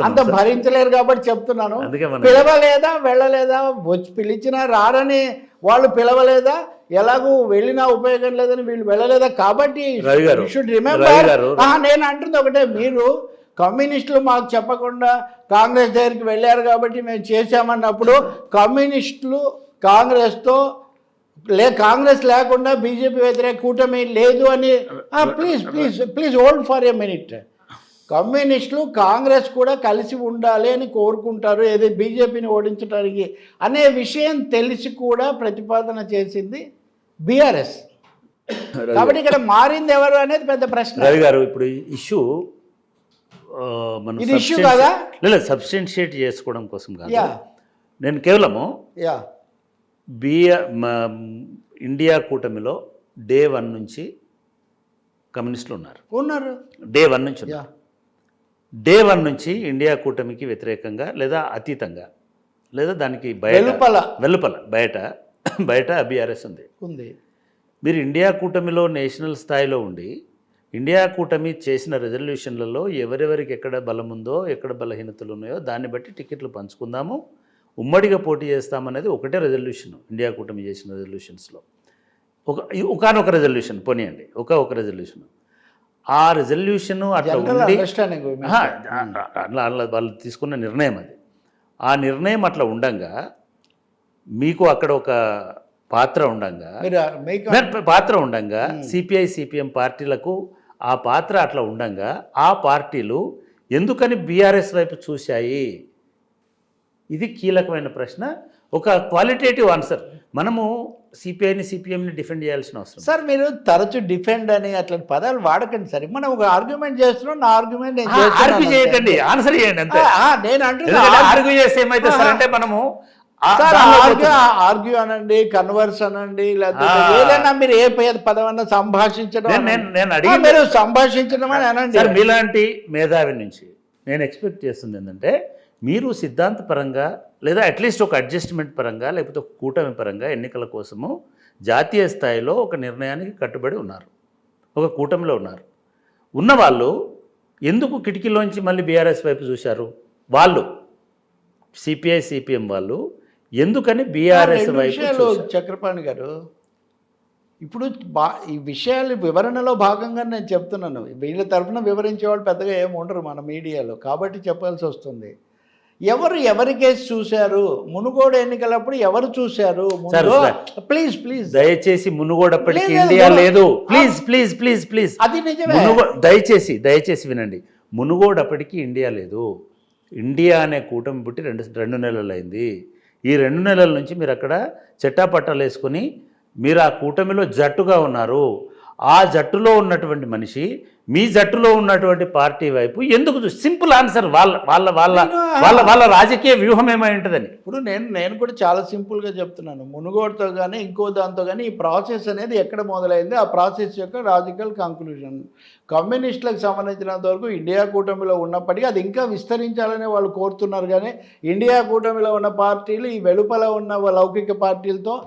అంత భరించలేరు కాబట్టి చెప్తున్నాను. పిలవలేదా, వెళ్ళలేదా? వచ్చి పిలిచినా రారని వాళ్ళు పిలవలేదా? ఎలాగూ వెళ్ళినా ఉపయోగం లేదని వీళ్ళు వెళ్ళలేదా? కాబట్టి షుడ్ రిమెంబర్. నేను అంటుంది ఒకటే, మీరు కమ్యూనిస్టులు మాకు చెప్పకుండా కాంగ్రెస్ దగ్గరికి వెళ్ళారు కాబట్టి మేము చేశామన్నప్పుడు కమ్యూనిస్టులు కాంగ్రెస్ లేకుండా బీజేపీ వ్యతిరేక కూటమి లేదు అని please hold for a minute. కమ్యూనిస్టులు కాంగ్రెస్ కూడా కలిసి ఉండాలి అని కోరుకుంటారు, ఏది బీజేపీని ఓడించడానికి అనే విషయం తెలిసి కూడా ప్రతిపాదన చేసింది బీఆర్ఎస్. కాబట్టి ఇక్కడ మారింది ఎవరు అనేది పెద్ద ప్రశ్న. రవి గారు, ఇప్పుడు ఇష్యూ ఇది ఇష్యూ కదా, లేదు సబ్స్టెన్షియేట్ చేసుకోవడం కోసం కాదు. నేను కేవలము ఇండియా కూటమిలో డే 1 నుంచి కమ్యూనిస్టులు ఉన్నారు. డే 1 నుంచి డే 1 నుంచి ఇండియా కూటమికి వ్యతిరేకంగా లేదా అతీతంగా లేదా దానికి వెలుపల బయట బీఆర్ఎస్ ఉంది. మీరు ఇండియా కూటమిలో నేషనల్ స్థాయిలో ఉండి ఇండియా కూటమి చేసిన రెజల్యూషన్లలో ఎవరెవరికి ఎక్కడ బలం ఉందో ఎక్కడ బలహీనతలు ఉన్నాయో దాన్ని బట్టి టికెట్లు పంచుకుందాము, ఉమ్మడిగా పోటీ చేస్తామనేది ఒకటే రెజల్యూషన్. ఇండియా కూటమి చేసిన రెజల్యూషన్స్లో ఒకనొక రెజల్యూషన్ పోనీయండి, ఒక రెజల్యూషన్. ఆ రెజల్యూషన్ అట్లా ఉండి వాళ్ళు తీసుకున్న నిర్ణయం అది. ఆ నిర్ణయం అట్లా ఉండంగా మీకు అక్కడ ఒక పాత్ర ఉండంగా సిపిఐ సిపిఎం పార్టీలకు ఆ పాత్ర అట్లా ఉండంగా ఆ పార్టీలు ఎందుకని బీఆర్ఎస్ వైపు చూశాయి? ఇది కీలకమైన ప్రశ్న, ఒక క్వాలిటేటివ్ ఆన్సర్. మనము సిపిఎంని డిఫెండ్ చేయాల్సిన అవసరం. సార్ మీరు తరచు డిఫెండ్ అని అట్లాంటి పదాలు వాడకండి సార్. మనం ఒక ఆర్గ్యుమెంట్ చేస్తున్నాం, నా ఆర్గ్యుమెంట్ ఆర్గ్యూ చేయకండి, ఆన్సర్ చేయండి అంతే. నేను అంటున్నా ఆర్గ్యూ చేస్తే ఏమైతే సార్ అంటే మనము ఆర్గ్యూ అనండి, కన్వర్స్ అనండి, లేకపోతే ఏదైనా మీరు ఏ పదమన్నా సంభాషించడం నేను అడిగి మీరు సంభాషించడం అని అనండి. సార్ మీలాంటి మేధావి నుంచి నేను ఎక్స్పెక్ట్ చేస్తుంది ఏంటంటే మీరు సిద్ధాంతపరంగా లేదా అట్లీస్ట్ ఒక అడ్జస్ట్మెంట్ పరంగా లేకపోతే ఒక కూటమి పరంగా ఎన్నికల కోసము జాతీయ స్థాయిలో ఒక నిర్ణయానికి కట్టుబడి ఉన్నారు, ఒక కూటమిలో ఉన్నారు. ఉన్నవాళ్ళు ఎందుకు కిటికీలోంచి మళ్ళీ బీఆర్ఎస్ వైపు చూశారు? వాళ్ళు సిపిఐ సిపిఎం వాళ్ళు ఎందుకని బీఆర్ఎస్ వైపు చూశారు? చక్రపాణి గారు, ఇప్పుడు ఈ విషయాలు వివరణలో భాగంగా నేను చెప్తున్నాను. వీళ్ళ తరఫున వివరించేవాళ్ళు పెద్దగా ఏమి ఉండరు మన మీడియాలో, కాబట్టి చెప్పాల్సి వస్తుంది. ఎవరి కేసు చూశారు? మునుగోడు ఎన్నికలప్పుడు ఎవరు చూశారు? ప్లీజ్ ప్లీజ్ దయచేసి మునుగోడప్పటికి ఇండియా లేదు. ప్లీజ్ ప్లీజ్ ప్లీజ్ ప్లీజ్ అది నిజమే. దయచేసి వినండి. మునుగోడప్పటికి ఇండియా లేదు. ఇండియా అనే కూటమి పుట్టి రెండు నెలలు అయింది. ఈ 2 నెలల నుంచి మీరు అక్కడ చెట్టాపట్టాలు వేసుకొని మీరు ఆ కూటమిలో జట్టుగా ఉన్నారు. ఆ జట్టులో ఉన్నటువంటి మనిషి మీ జట్టులో ఉన్నటువంటి పార్టీ వైపు ఎందుకు సింపుల్ ఆన్సర్. వాళ్ళ రాజకీయ వ్యూహం ఏమై ఉంటుందని. ఇప్పుడు నేను కూడా చాలా సింపుల్గా చెప్తున్నాను. మునుగోడుతో కానీ ఇంకో దాంతో కానీ ఈ ప్రాసెస్ అనేది ఎక్కడ మొదలైంది, ఆ ప్రాసెస్ యొక్క లాజికల్ కంక్లూజన్. కమ్యూనిస్టులకు సంబంధించినంత వరకు ఇండియా కూటమిలో ఉన్నప్పటికీ అది ఇంకా విస్తరించాలని వాళ్ళు కోరుతున్నారు. కానీ ఇండియా కూటమిలో ఉన్న పార్టీలు ఈ వెలుపల ఉన్న లౌకిక పార్టీలతో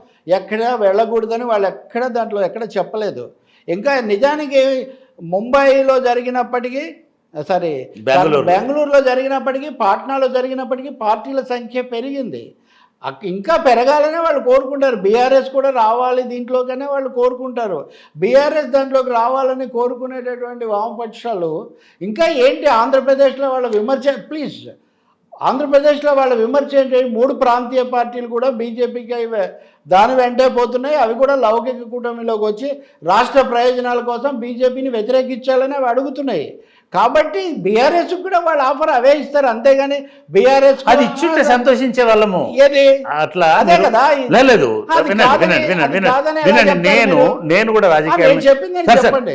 ఎక్కడా వెళ్ళకూడదని వాళ్ళు దాంట్లో ఎక్కడ చెప్పలేదు. ఇంకా నిజానికి ముంబైలో జరిగినప్పటికీ బెంగళూరులో జరిగినప్పటికీ పాట్నాలో జరిగినప్పటికీ పార్టీల సంఖ్య పెరిగింది. ఇంకా పెరగాలనే వాళ్ళు కోరుకుంటారు. బీఆర్ఎస్ కూడా రావాలి దీంట్లోకనే వాళ్ళు కోరుకుంటారు. బీఆర్ఎస్ దాంట్లోకి రావాలని కోరుకునేటటువంటి వామపక్షాలు ఇంకా ఏంటి ఆంధ్రప్రదేశ్లో వాళ్ళ విమర్శ ప్లీజ్ ఆంధ్రప్రదేశ్లో వాళ్ళ విమర్శ ఏంటి? 3 ప్రాంతీయ పార్టీలు కూడా బీజేపీకి దాని వెంటే పోతున్నాయి. అవి కూడా లౌకిక కూటమిలోకి వచ్చి రాష్ట్ర ప్రయోజనాల కోసం బీజేపీని వ్యతిరేకించాలని అవి అడుగుతున్నాయి. కాబట్టి బీఆర్ఎస్ కూడా వాళ్ళు ఆఫర్ అవే ఇస్తారు, అంతేగాని బీఆర్ఎస్ అది ఇచ్చుంటే సంతోషించే వాళ్ళము. ఏది అట్లా అదే కదా. లేదు నేను కూడా రాజకీయాలు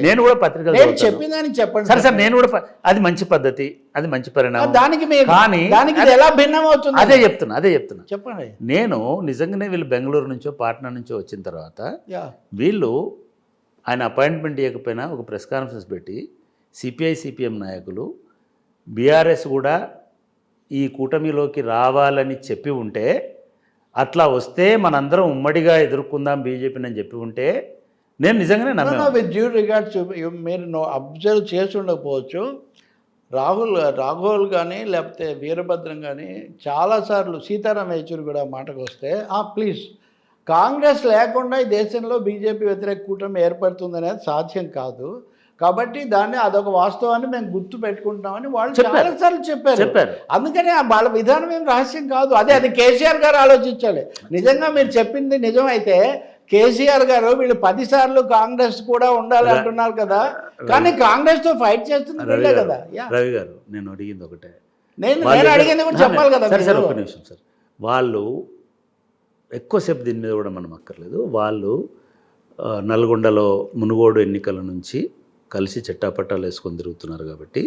నేను కూడా పత్రికలు చెప్పిందని చెప్పండి సార్. నేను కూడా అది మంచి పద్ధతి, అది మంచి పరిణామం. దానికి ఎలా భిన్నం అవుతుంది? అదే చెప్తున్నా చెప్పండి. నేను నిజంగానే వీళ్ళు బెంగళూరు నుంచో పాట్నా నుంచో వచ్చిన తర్వాత వీళ్ళు ఆయన అపాయింట్మెంట్ ఇవ్వకపోయినా ఒక ప్రెస్ కాన్ఫరెన్స్ పెట్టి సిపిఐ సిపిఎం నాయకులు బీఆర్ఎస్ కూడా ఈ కూటమిలోకి రావాలని చెప్పి ఉంటే, అట్లా వస్తే మనందరం ఉమ్మడిగా ఎదుర్కొందాం బీజేపీని అని చెప్పి ఉంటే నేను నిజంగానే నమ్మాను. విత్ డ్యూ రిగార్డ్స్ మీరు అబ్జర్వ్ చేసి ఉండకపోవచ్చు. రాఘోల్ కానీ లేకపోతే వీరభద్రం కానీ చాలాసార్లు సీతారాం యేచూరి కూడా మాటకు వస్తే ప్లీజ్ కాంగ్రెస్ లేకుండా ఈ దేశంలో బీజేపీ వ్యతిరేక కూటమి ఏర్పడుతుందనేది సాధ్యం కాదు. కాబట్టి దాన్ని అదొక వాస్తవాన్ని మేము గుర్తు పెట్టుకుంటున్నామని వాళ్ళు చాలాసార్లు చెప్పారు. అందుకని వాళ్ళ విధానం ఏం రహస్యం కాదు. అది కేసీఆర్ గారు ఆలోచించాలి. నిజంగా మీరు చెప్పింది నిజమైతే కేసీఆర్ గారు వీళ్ళు 10 సార్లు కాంగ్రెస్ కూడా ఉండాలి అంటున్నారు కదా, కానీ కాంగ్రెస్ తో ఫైట్ చేస్తుంది కదా. రవి గారు నేను అడిగింది ఒకటే, నేను అడిగింది కూడా చెప్పాలి కదా. సార్ ఒక్క నిమిషం సార్. వాళ్ళు ఎక్కువసేపు దీని మీద కూడా మనం అక్కర్లేదు. వాళ్ళు నల్గొండలో మునుగోడు ఎన్నికల నుంచి కలిసి చెట్టాపట్టాలు వేసుకొని తిరుగుతున్నారు కాబట్టి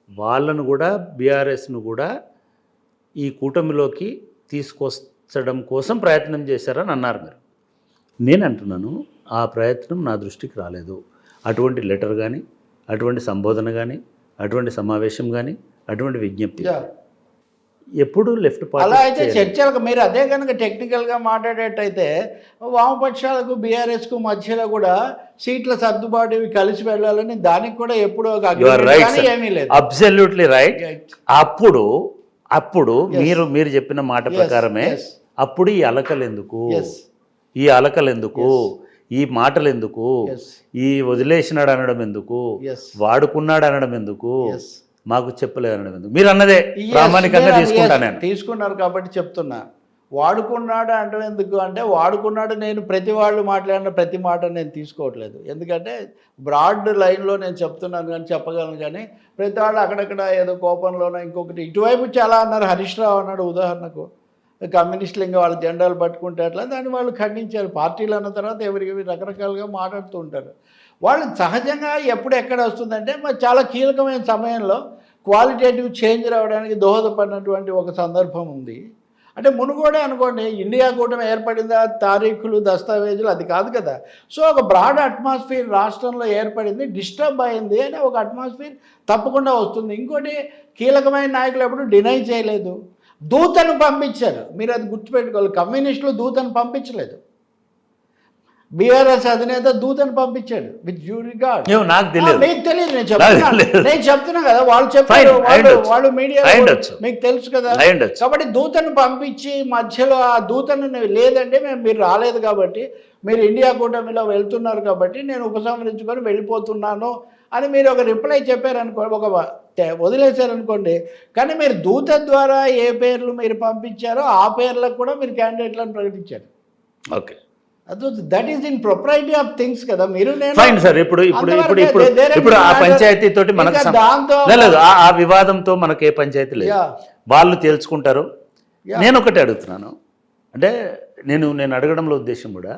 వాళ్ళను కూడా బీఆర్ఎస్ను కూడా ఈ కూటమిలోకి తీసుకొచ్చడం కోసం ప్రయత్నం చేశారని అన్నారు మీరు. నేను అంటున్నాను ఆ ప్రయత్నం నా దృష్టికి రాలేదు. అటువంటి లెటర్ కానీ, అటువంటి సంబోధన కానీ, అటువంటి సమావేశం కానీ, అటువంటి విజ్ఞప్తి ఎప్పుడు లెఫ్ట్ పార్టీ అలా అయితే చర్చలకు మీరు అదే కనుక టెక్నికల్గా మాట్లాడేటైతే వామపక్షాలకు బీఆర్ఎస్కు మధ్యలో కూడా సీట్ల సర్దుబాటు కలిసి వెళ్ళాలని దానికి కూడా ఎప్పుడో ఏమీ లేదు. Absolutely right. అప్పుడు మీరు చెప్పిన మాట ప్రకారమే అప్పుడు ఈ అలకలు ఎందుకు, ఈ మాటలు ఎందుకు, ఈ వదిలేసినాడు అనడం ఎందుకు, వాడుకున్నాడు అనడం ఎందుకు, మాకు చెప్పలేదు అనడం ఎందుకు? మీరు అన్నదే ప్రామాణికంగా తీసుకున్నారు కాబట్టి చెప్తున్నా. వాడుకున్నాడు అంటే ఎందుకు అంటే వాడుకున్నాడు నేను ప్రతి వాళ్ళు మాట్లాడిన ప్రతి మాట నేను తీసుకోవట్లేదు. ఎందుకంటే బ్రాడ్ లైన్లో నేను చెప్తున్నాను కానీ చెప్పగలను. కానీ ప్రతి వాళ్ళు అక్కడక్కడ ఏదో కోపంలోనో ఇంకొకటి ఇటువైపు చాలా అన్నారు. హరీష్ రావు అన్నాడు ఉదాహరణకు, కమ్యూనిస్టులు ఇంకా వాళ్ళ జెండాలు పట్టుకుంటే అట్లా దాన్ని వాళ్ళు ఖండించారు. పార్టీలు అన్న తర్వాత ఎవరికి రకరకాలుగా మాట్లాడుతూ ఉంటారు. వాళ్ళు సహజంగా ఎప్పుడు ఎక్కడ వస్తుందంటే మరి చాలా కీలకమైన సమయంలో క్వాలిటేటివ్ చేంజ్ రావడానికి దోహదపడినటువంటి ఒక సందర్భం ఉంది. అంటే మునుగోడే అనుకోండి, ఇండియా కూటమి ఏర్పడిందా, తారీఖులు దస్తావేజులు అది కాదు కదా. సో ఒక బ్రాడ్ అట్మాస్ఫియర్ రాష్ట్రంలో ఏర్పడింది, డిస్టర్బ్ అయింది అని ఒక అట్మాస్ఫియర్ తప్పకుండా వస్తుంది. ఇంకోటి, కీలకమైన నాయకులు ఎప్పుడు డినై చేయలేదు, దూతను పంపించారు. మీరు అది గుర్తుపెట్టుకోవాలి, కమ్యూనిస్టులు దూతను పంపించలేదు, బీఆర్ఎస్ అధినేత దూతను పంపించాడు విత్ డ్యూ రిగార్డ్. నాకు తెలియదు, మీకు తెలియదు, నేను చెప్తున్నా కదా, వాళ్ళు చెప్పారు, వాళ్ళు మీడియా మీకు తెలుసు కదా. కాబట్టి దూతను పంపించి మధ్యలో ఆ దూతను లేదంటే మీరు రాలేదు కాబట్టి, మీరు ఇండియా కూటమిలో వెళ్తున్నారు కాబట్టి నేను ఉపసంహరించుకొని వెళ్ళిపోతున్నాను అని మీరు ఒక రిప్లై చెప్పారనుకో, ఒక వదిలేశారనుకోండి. కానీ మీరు దూత ద్వారా ఏ పేర్లు మీరు పంపించారో ఆ పేర్లకు కూడా మీరు క్యాండిడేట్లను ప్రకటించారు. Okay, that is in propriety of things కదా. మీరు ఫైన్ సార్. ఇప్పుడు ఆ పంచాయతీ తోటి మనకు దాంతో లేదు, ఆ వివాదంతో మనకు ఏ పంచాయతీ లేదు, వాళ్ళు తేల్చుకుంటారు. నేను ఒకటి అడుగుతున్నాను, అంటే నేను అడగడంలో ఉద్దేశం కూడా,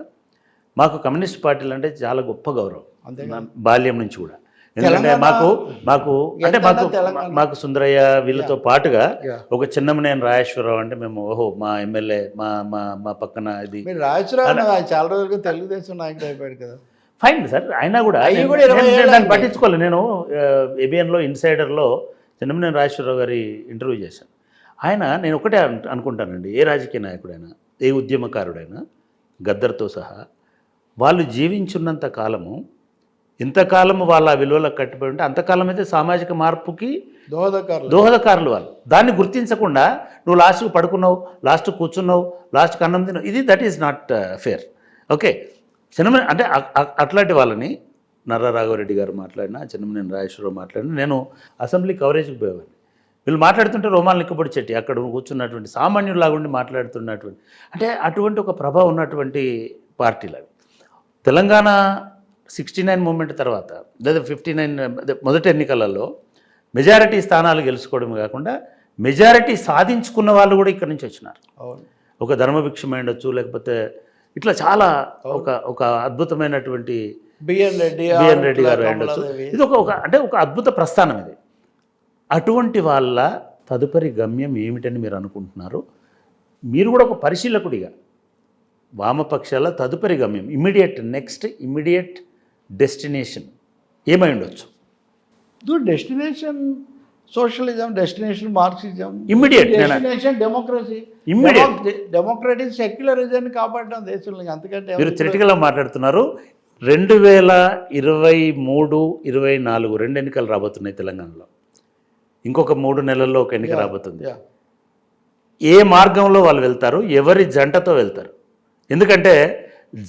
మాకు కమ్యూనిస్ట్ పార్టీలు అంటే చాలా గొప్ప గౌరవం బాల్యం నుంచి కూడా. ఎందుకంటే మాకు సుందరయ్య వీళ్ళతో పాటుగా ఒక చిన్నమనేని రాజేశ్వరరావు అంటే మేము ఓహో మా ఎమ్మెల్యే మా పక్కన ఇది చాలా రోజులుగా తెలుగుదేశం నాయకుడు అయిపోయాడు కదా. ఫైన్ సార్, అయినా కూడా దాన్ని పట్టించుకోవాలి. నేను ఏబిఎన్లో ఇన్సైడర్లో చిన్నమనేని రాజేశ్వరరావు గారి ఇంటర్వ్యూ చేశాను. నేను ఒకటే అనుకుంటానండి, ఏ రాజకీయ నాయకుడైనా, ఏ ఉద్యమకారుడైనా, గద్దర్తో సహా వాళ్ళు జీవించున్నంత కాలము, ఇంతకాలము వాళ్ళ విలువలకు కట్టిపోయి ఉంటే అంతకాలం అయితే సామాజిక మార్పుకి దోహదకారులు వాళ్ళు. దాన్ని గుర్తించకుండా నువ్వు లాస్ట్కి పడుకున్నావు, లాస్ట్ కూర్చున్నావు, లాస్ట్కి అన్నం తిన్నావు, ఇది that is not fair. Okay, చిన్నమనే అంటే అట్లాంటి వాళ్ళని నర్రా రాఘవరెడ్డి గారు మాట్లాడినా, చిన్నమనేని రాజేశ్వరరావు మాట్లాడినా, నేను అసెంబ్లీ కవరేజ్కి పోయేవాడిని. వీళ్ళు మాట్లాడుతుంటే రోమాలు నిక్కబడి చెట్టి అక్కడ కూర్చున్నటువంటి సామాన్యులాగుండి మాట్లాడుతున్నటువంటి, అంటే అటువంటి ఒక ప్రభావం ఉన్నటువంటి పార్టీలు అవి. తెలంగాణ 69 మూమెంట్ తర్వాత లేదా 59 మొదటి ఎన్నికలలో మెజారిటీ స్థానాలు గెలుచుకోవడం కాకుండా మెజారిటీ సాధించుకున్న వాళ్ళు కూడా ఇక్కడి నుంచి వచ్చినారు. ఒక ధర్మభిక్షం ఉండొచ్చు, లేకపోతే ఇట్లా చాలా ఒక అద్భుతమైనటువంటి బిఎన్ రెడ్డి గారు ఉండొచ్చు. ఇది ఒక అద్భుత ప్రస్థానం ఇది. అటువంటి వాళ్ళ తదుపరి గమ్యం ఏమిటని మీరు అనుకుంటున్నారు? మీరు కూడా ఒక పరిశీలకుడిగా వామపక్షాల తదుపరి గమ్యం, ఇమ్మీడియట్ డెస్టినేషన్ ఏమై ఉండొచ్చు? Destination socialism, destination Marxism, immediate destination democracy, democratic secularism కాపాడడం దేశంలో. అంతకంటే మీరు థియరిటికల్గా మాట్లాడుతున్నారు. 2023, 24 2 ఎన్నికలు రాబోతున్నాయి తెలంగాణలో. ఇంకొక 3 నెలల్లో ఒక ఎన్నిక రాబోతుంది. ఏ మార్గంలో వాళ్ళు వెళ్తారు, ఎవరి జంటతో వెళ్తారు? ఎందుకంటే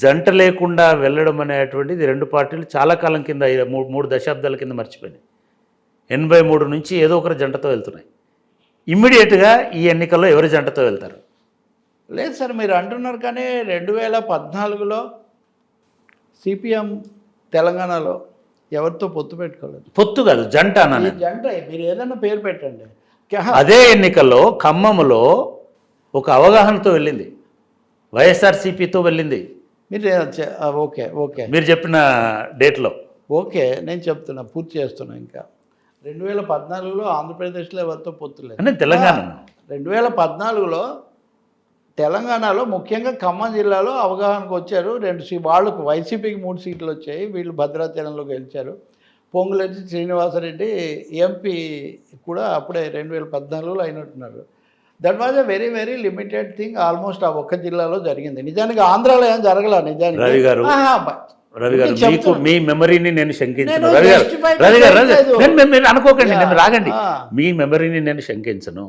జంట లేకుండా వెళ్ళడం అనేటువంటిది రెండు పార్టీలు చాలా కాలం కింద, 3 దశాబ్దాల కింద మర్చిపోయినాయి. 83 నుంచి ఏదో ఒకరి జంటతో వెళ్తున్నాయి. ఇమ్మీడియట్గా ఈ ఎన్నికల్లో ఎవరి జంటతో వెళ్తారు? లేదు సార్, మీరు అంటున్నారు కానీ 2014లో సిపిఎం తెలంగాణలో ఎవరితో పొత్తు పెట్టుకోలేదు. పొత్తు కాదు, జంట అన్నాను. జంట మీరు ఏదైనా పేరు పెట్టండి. అదే ఎన్నికల్లో ఖమ్మంలో ఒక అవగాహనతో వెళ్ళింది, వైఎస్ఆర్సీపీతో వెళ్ళింది. మీరు ఓకే మీరు చెప్పిన డేట్లో ఓకే, నేను చెప్తున్నా, పూర్తి చేస్తున్నా. ఇంకా 2014లో ఆంధ్రప్రదేశ్లో ఎవరితో పొత్తులేదు. అంటే తెలంగాణ 2014లో తెలంగాణలో ముఖ్యంగా ఖమ్మం జిల్లాలో అవగాహనకు వచ్చారు. వాళ్ళకు వైసీపీకి 3 సీట్లు వచ్చాయి, వీళ్ళు భద్రాచలంలో గెలిచారు. పొంగులేటి శ్రీనివాసరెడ్డి ఎంపీ కూడా అప్పుడే 2014లో అయినట్టున్నారు. That was a very very limited thing. Almost ఆ ఒక్క జిల్లాలో జరిగింది. నిజానికి ఆంధ్రాలో ఏం జరగల. నిజానికి రవి గారు మీకు మీ మెమరీని నేను శంకించను. రవి గారు మీరు అనుకోకండి, నేను రాగండి. మీ మెమరీని నేను శంకించను.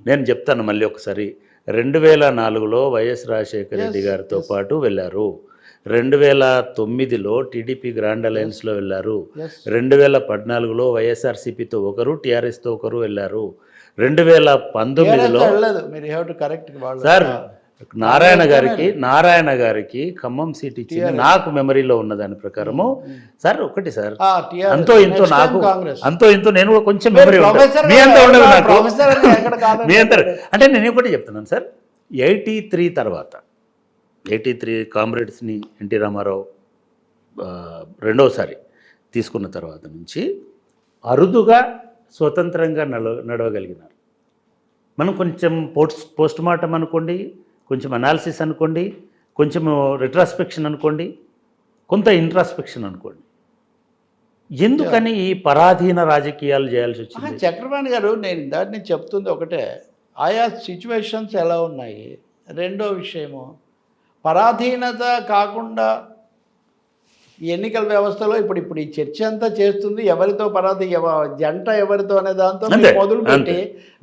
నేను చెప్తాను మళ్ళీ ఒకసారి. 2004లో వైఎస్ రాజశేఖర రెడ్డి గారితో పాటు వెళ్ళారు. 2009లో టీడీపీ గ్రాండ్ అలయన్స్లో వెళ్ళారు. 2014లో వైఎస్ఆర్సీపీతో ఒకరు, టీఆర్ఎస్తో ఒకరు వెళ్ళారు. 2019లో సార్ నారాయణ గారికి ఖమ్మం సీట్ ఇచ్చింది నాకు మెమరీలో ఉన్న దాని ప్రకారము. సార్ ఒకటి సార్, అంతో ఇంతో నేను కొంచెం మెమరీ మీ అంతా ఉండదు నాకు, మీ అంతా. అంటే నేను ఒకటి చెప్తున్నాను సార్, 83 తర్వాత 83 కామ్రేడ్స్ని ఎన్టీ రామారావు రెండవసారి తీసుకున్న తర్వాత నుంచి అరుదుగా స్వతంత్రంగా నడవగలిగినారు. మనం కొంచెం పోస్ట్ మార్టం అనుకోండి, కొంచెం అనాలిసిస్ అనుకోండి, కొంచెం రిట్రాస్పెక్షన్ అనుకోండి, కొంత ఇంట్రాస్పెక్షన్ అనుకోండి. ఎందుకని ఈ పరాధీన రాజకీయాలు చేయాల్సి వచ్చింది? చక్రపాణి గారు, నేను దాన్ని చెప్తుంది ఒకటే, ఆయా సిచ్యువేషన్స్ ఎలా ఉన్నాయి. రెండో విషయము, పరాధీనత కాకుండా ఎన్నికల వ్యవస్థలో ఇప్పుడు ఈ చర్చ అంతా చేస్తుంది ఎవరితో జంట ఎవరితో అనే దాంతో అంతే, మొదలుపెట్టి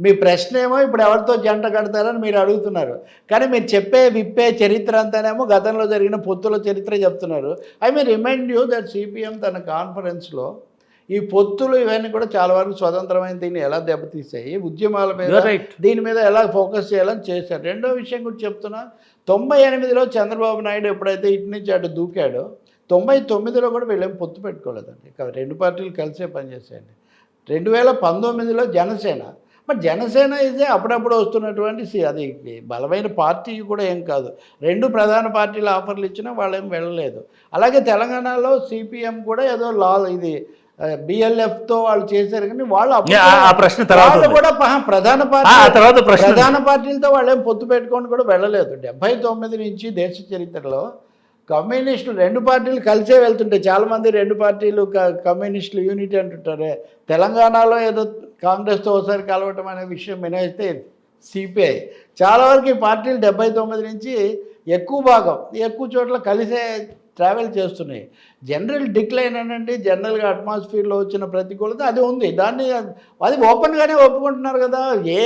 మీ ప్రశ్న ఏమో ఇప్పుడు ఎవరితో జంట కడతారని మీరు అడుగుతున్నారు. కానీ మీరు విప్పే చరిత్ర అంతానేమో గతంలో జరిగిన పొత్తుల చరిత్ర చెప్తున్నారు. I may remind you that CPM తన కాన్ఫరెన్స్లో ఈ పొత్తులు ఇవన్నీ కూడా చాలా వరకు స్వతంత్రమైన దీన్ని ఎలా దెబ్బతీసాయి, ఉద్యమాల మీద దీని మీద ఎలా ఫోకస్ చేయాలని చేశారు. రెండో విషయం కూడా చెప్తున్నా, 98లో చంద్రబాబు నాయుడు ఎప్పుడైతే ఇటు నుంచి అటు దూకాడో 99లో కూడా వీళ్ళేం పొత్తు పెట్టుకోలేదండి. రెండు పార్టీలు కలిసే పనిచేసాయండి. 2019లో జనసేన, బట్ జనసేన ఇదే అప్పుడప్పుడు వస్తున్నటువంటి అది బలమైన పార్టీ కూడా ఏం కాదు. రెండు ప్రధాన పార్టీలు ఆఫర్లు ఇచ్చినా వాళ్ళేం వెళ్ళలేదు. అలాగే తెలంగాణలో సిపిఎం కూడా ఏదో బిఎల్ఎఫ్తో వాళ్ళు చేశారు, కానీ వాళ్ళు కూడా ప్రధాన పార్టీలతో వాళ్ళేం పొత్తు పెట్టుకొని కూడా వెళ్ళలేదు. 79 నుంచి దేశ చరిత్రలో కమ్యూనిస్టులు రెండు పార్టీలు కలిసే వెళ్తుంటాయి. చాలామంది రెండు పార్టీలు కమ్యూనిస్టులు యూనిటీ అంటుంటారే. తెలంగాణలో ఏదో కాంగ్రెస్తో ఒకసారి కలవటం అనే విషయం మినహాయిస్తే సిపిఐ చాలా వరకు ఈ పార్టీలు 79 నుంచి ఎక్కువ చోట్ల కలిసే ట్రావెల్ చేస్తున్నాయి. జనరల్ డిక్లైన్ అనండి, జనరల్గా అట్మాస్ఫియర్లో వచ్చిన ప్రతికూలత అది ఉంది. అది ఓపెన్గానే ఒప్పుకుంటున్నారు కదా. ఏ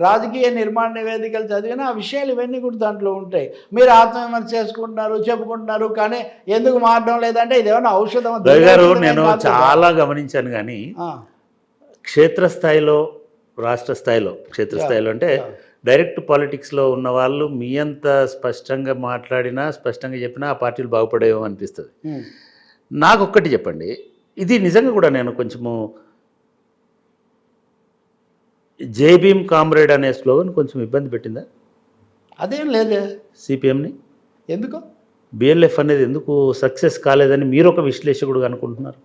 రాజకీయ నిర్మాణ నివేదికలు చదివినా ఆ విషయాలు ఇవన్నీ కూడా దాంట్లో ఉంటాయి. మీరు ఆత్మవిమర్శ చెప్పుకుంటున్నారు, కానీ ఎందుకు మారడం లేదంటే ఇదేమన్నా ఔషధం గారు. నేను చాలా గమనించాను, కానీ క్షేత్రస్థాయిలో, రాష్ట్ర స్థాయిలో, క్షేత్రస్థాయిలో అంటే డైరెక్ట్ పాలిటిక్స్లో ఉన్న వాళ్ళు మీ అంత స్పష్టంగా మాట్లాడినా, స్పష్టంగా చెప్పినా ఆ పార్టీలు బాగుపడేవో అనిపిస్తుంది. నాకు ఒక్కటి చెప్పండి, ఇది నిజంగా కూడా నేను కొంచెము జైభీమ్ కామ్రేడ్ అనే స్లోగన్ కొంచెం ఇబ్బంది పెట్టిందా? అదేం లేదే సిపిఎంని. ఎందుకు బిఎల్ఎఫ్ అనేది ఎందుకు సక్సెస్ కాలేదని మీరు ఒక విశ్లేషకుడు అనుకుంటున్నారు?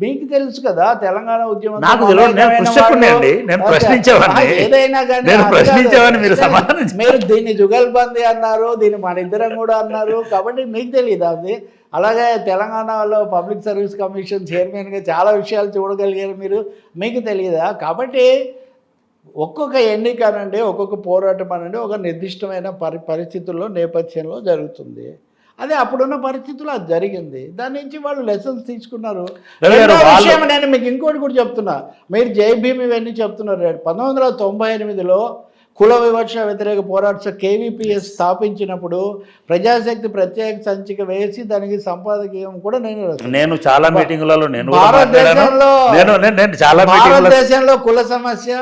మీకు తెలుసు కదా, తెలంగాణ ఉద్యమం నాకు తెలియదు. నేను ప్రశ్నించేవాడిని, ఏదైనా కానీ మీరు దీన్ని జుగల్బందీ అన్నారు, దీన్ని మన ఇద్దరం కూడా అన్నారు, కాబట్టి మీకు తెలియదు అది. అలాగే తెలంగాణలో పబ్లిక్ సర్వీస్ కమిషన్ చైర్మన్గా చాలా విషయాలు చూడగలిగారు మీరు, మీకు తెలియదా? కాబట్టి ఒక్కొక్క ఎన్నిక అనండి, ఒక్కొక్క పోరాటం అనండి ఒక నిర్దిష్టమైన పరిస్థితుల్లో నేపథ్యంలో జరుగుతుంది. అదే అప్పుడున్న పరిస్థితుల్లో అది జరిగింది. దాని నుంచి వాళ్ళు లెసన్స్ తీసుకున్నారు. విషయం నేను మీకు ఇంకోటి కూడా చెప్తున్నా, మీరు జైభీమ్ ఇవన్నీ చెప్తున్నారు. 1998లో కుల వివక్ష వ్యతిరేక పోరాట కేవీపీఎస్ స్థాపించినప్పుడు ప్రజాశక్తి ప్రత్యేక సంచిక వేసి దానికి సంపాదకీయం కూడా నేను చాలా మీటింగులలో భారతదేశంలో కుల సమస్య,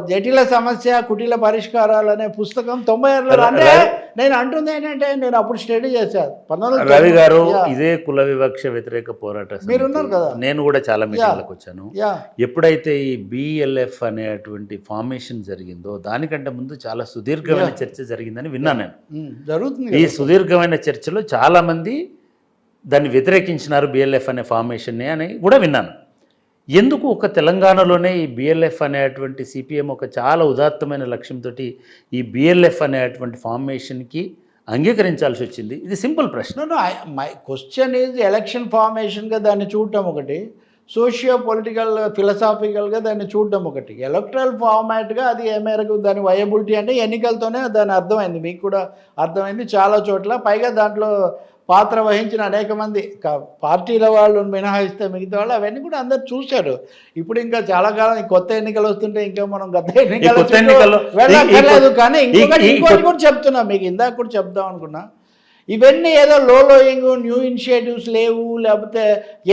జటిల సమస్య, కుటిల పరిష్కారాలు అనే పుస్తకం 96లో. అంటే నేను అంటుంది ఏంటంటే, నేను అప్పుడు స్టడీ చేశాను. రవి గారు, ఇదే కుల వివక్ష వ్యతిరేక పోరాట మీరున్నారు కదా, నేను కూడా చాలా మీటింగ్లకు వచ్చాను. ఎప్పుడైతే ఈ బిఎల్ఎఫ్ అనేటువంటి ఫార్మేషన్ జరిగిందో దానికంటే ముందు చాలా సుదీర్ఘమైన చర్చ జరిగిందని విన్నాను నేను. జరుగుతుంది. ఈ సుదీర్ఘమైన చర్చలో చాలా మంది దాన్ని వ్యతిరేకించినారు, బిఎల్ఎఫ్ అనే ఫార్మేషన్ని అని కూడా విన్నాను. ఎందుకు ఒక తెలంగాణలోనే ఈ బిఎల్ఎఫ్ అనేటువంటి సిపిఎం ఒక చాలా ఉదాత్తమైన లక్ష్యంతో ఈ బిఎల్ఎఫ్ అనేటువంటి ఫార్మేషన్కి అంగీకరించాల్సి వచ్చింది? ఇది సింపుల్ ప్రశ్న. మై క్వశ్చన్ ఈజ్ ఎలక్షన్ ఫార్మేషన్గా దాన్ని చూడటం ఒకటి, సోషియో పొలిటికల్ ఫిలసాఫికల్గా దాన్ని చూడటం ఒకటి, ఎలక్ట్రల్ ఫార్మాట్గా అది ఏ మేరకు దాని వయబిలిటీ అంటే ఎన్నికలతోనే దాని అర్థమైంది, మీకు కూడా అర్థమైంది చాలా చోట్ల. పైగా దాంట్లో పాత్ర వహించిన అనేక మంది పార్టీల వాళ్ళు మినహాయిస్తే మిగతా వాళ్ళు అవన్నీ కూడా అందరు చూశారు. ఇప్పుడు ఇంకా చాలా కాలం కొత్త ఎన్నికలు వస్తుంటే ఇంకా మనం గత ఎన్నికలు వెళ్ళక్కర్లేదు. కానీ ఇంకోటి కూడా చెప్తున్నా మీకు, ఇందాక కూడా చెప్దాం అనుకున్నా, ఇవన్నీ ఏదో లోయింగ్ న్యూ ఇనిషియేటివ్స్ లేవు, లేకపోతే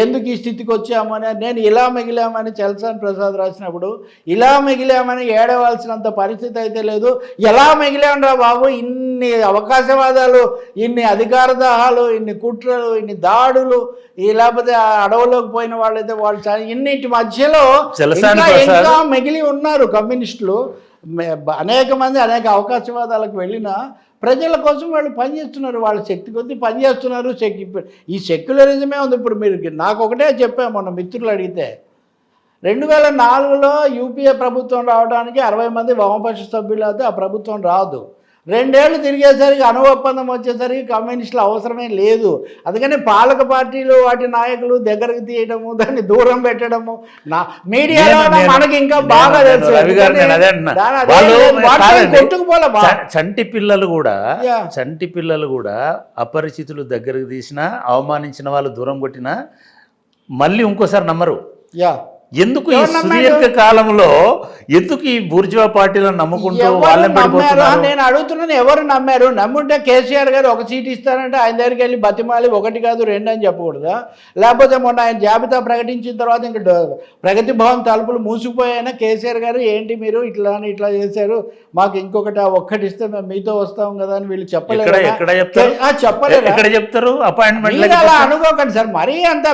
ఎందుకు ఈ స్థితికి వచ్చామని. నేను ఇలా మిగిలామని చలసాని ప్రసాద్ రాసినప్పుడు ఇలా మిగిలామని ఏడవలసినంత పరిస్థితి అయితే లేదు. ఎలా మిగిలామరా బాబు, ఇన్ని అవకాశవాదాలు, ఇన్ని అధికార దాహాలు, ఇన్ని కుట్రలు, ఇన్ని దాడులు, లేకపోతే అడవులోకి పోయిన వాళ్ళైతే వాళ్ళు ఇన్నిటి మధ్యలో ఇంకా మిగిలి ఉన్నారు కమ్యూనిస్టులు. అనేక మంది అనేక అవకాశవాదాలకు వెళ్ళినా ప్రజల కోసం వాళ్ళు పనిచేస్తున్నారు, వాళ్ళ శక్తి కొద్దీ పనిచేస్తున్నారు. ఈ సెక్యులరిజమే ఉంది. ఇప్పుడు మీరు నాకు ఒకటే చెప్పాము మొన్న మిత్రులు అడిగితే, 2004లో యూపీఏ ప్రభుత్వం రావడానికి 60 మంది వామపక్ష సభ్యులు అయితే ఆ ప్రభుత్వం రాదు. 2 ఏళ్ళు తిరిగేసరికి ఒప్పందం వచ్చేసరికి కమ్యూనిస్టులు అవసరమే లేదు. అందుకని పాలక పార్టీలు వాటి నాయకులు దగ్గరకు తీయడము, దాన్ని దూరం పెట్టడము మీడియాలో మనకి ఇంకా బాగా తెలుసు. చంటి పిల్లలు కూడా అపరిచితులు దగ్గరకు తీసినా, అవమానించిన వాళ్ళు దూరం కొట్టినా మళ్ళీ ఇంకోసారి నమ్మరు. ఎందుకు ఈ సుదీర్ఘ కాలంలో ఎందుకు ఈ బూర్జువా పార్టీలను నమ్ముకుంటూ నేను అడుగుతున్నాను, ఎవరు నమ్మారు? నమ్ముంటే కేసీఆర్ గారు ఒక సీట్ ఇస్తారంటే ఆయన దగ్గరికి వెళ్ళి బతిమాలి 1 కాదు 2 అని చెప్పకూడదా? లేకపోతే మొన్న ఆయన జాబితా ప్రకటించిన తర్వాత ఇంకా ప్రగతి భవన్ తలుపులు మూసిపోయాయినా కేసీఆర్ గారు ఏంటి మీరు ఇట్లా చేశారు, మాకు ఇంకొకటి ఒక్కటి ఇస్తే మేము మీతో వస్తాం కదా అని వీళ్ళు చెప్పలేరు. చెప్తారు అపాయింట్మెంట్ అలా అనుకోకండి సార్, మరీ అంతా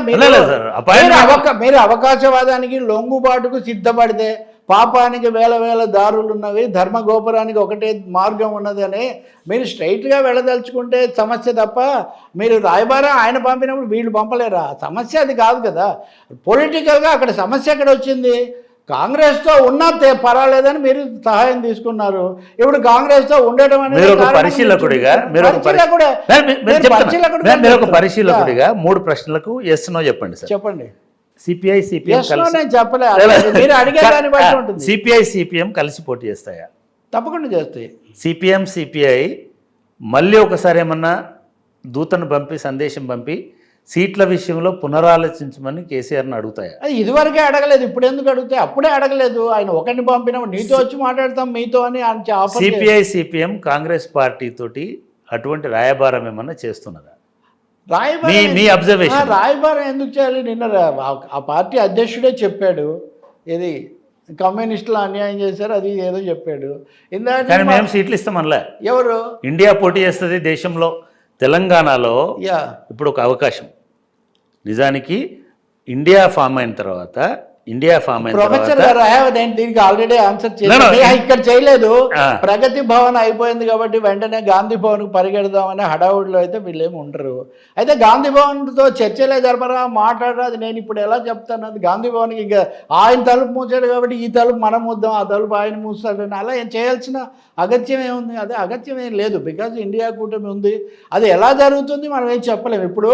మీరు అవకాశవాదానికి లొంగుబాటుకు సిద్ధపడితే పాపానికి వేల దారులు ఉన్నవి, ధర్మ గోపురానికి ఒకటే మార్గం ఉన్నదని మీరు స్ట్రైట్గా వెళ్ళదలుచుకుంటే సమస్య తప్ప మీరు రాయబారా ఆయన పంపినప్పుడు వీళ్ళు పంపలేరా? సమస్య అది కాదు కదా. పొలిటికల్గా అక్కడ సమస్య ఎక్కడ వచ్చింది? కాంగ్రెస్తో ఉన్నా పర్వాలేదని మీరు సహాయం తీసుకున్నారు. ఇప్పుడు కాంగ్రెస్తో ఉండటం అనేది పరిశీలకుడిగా 3 ప్రశ్నలకు ఎస్ నో చెప్పండి సార్. చెప్పండి. సిపిఐ సిపిఎం కలిసి పోటీ చేస్తాయా? తప్పకుండా చేస్తాయి. సిపిఎం సిపిఐ మళ్ళీ ఒకసారి ఏమన్నా దూతను పంపి సందేశం పంపి సీట్ల విషయంలో పునరాలోచించమని కేసీఆర్ని అడుగుతాయా? ఇదివరకే అడగలేదు, ఇప్పుడు ఎందుకు అడుగుతాయి? అప్పుడే అడగలేదు. ఆయన ఒకరిని పంపినప్పుడు నీతో వచ్చి మాట్లాడతాం మీతో అని సిపిఐ సిపిఎం కాంగ్రెస్ పార్టీ తోటి అటువంటి రాయబారం ఏమన్నా చేస్తున్నదా? రాయబారం ఎందుకు చేయాలి? నిన్న ఆ పార్టీ అధ్యక్షుడే చెప్పాడు, ఇది కమ్యూనిస్టులు అన్యాయం చేశారు, అది ఏదో చెప్పాడు. కానీ మేము సీట్లు ఇస్తామనలే. ఎవరు? ఇండియా పోటీ చేస్తుంది దేశంలో. తెలంగాణలో ఇప్పుడు ఒక అవకాశం. నిజానికి ఇండియా ఫామ్ అయిన తర్వాత ప్రొఫెసర్ గారు దీనికి ఆల్రెడీ ఆన్సర్ చేశారు. ఇక్కడ చేయలేదు, ప్రగతి భవన్ అయిపోయింది కాబట్టి వెంటనే గాంధీ భవన్ కు పరిగెడదామని హడావుడిలో అయితే వీళ్ళేమి ఉండరు. అయితే గాంధీ భవన్తో చర్చలే జరపరా, మాట్లాడరా, అది నేను ఇప్పుడు ఎలా చెప్తాను? అది గాంధీ భవన్కి ఇంకా ఆయన తలుపు మూసాడు కాబట్టి ఈ తలుపు మనం మూద్దాం, ఆ తలుపు ఆయన మూస్తాడని అలా ఏం చేయాల్సిన అగత్యం ఏముంది? అదే అగత్యం ఏం లేదు. బికాజ్ ఇండియా కూటమి ఉంది, అది ఎలా జరుగుతుంది మనం ఏం చెప్పలేము. ఇప్పుడు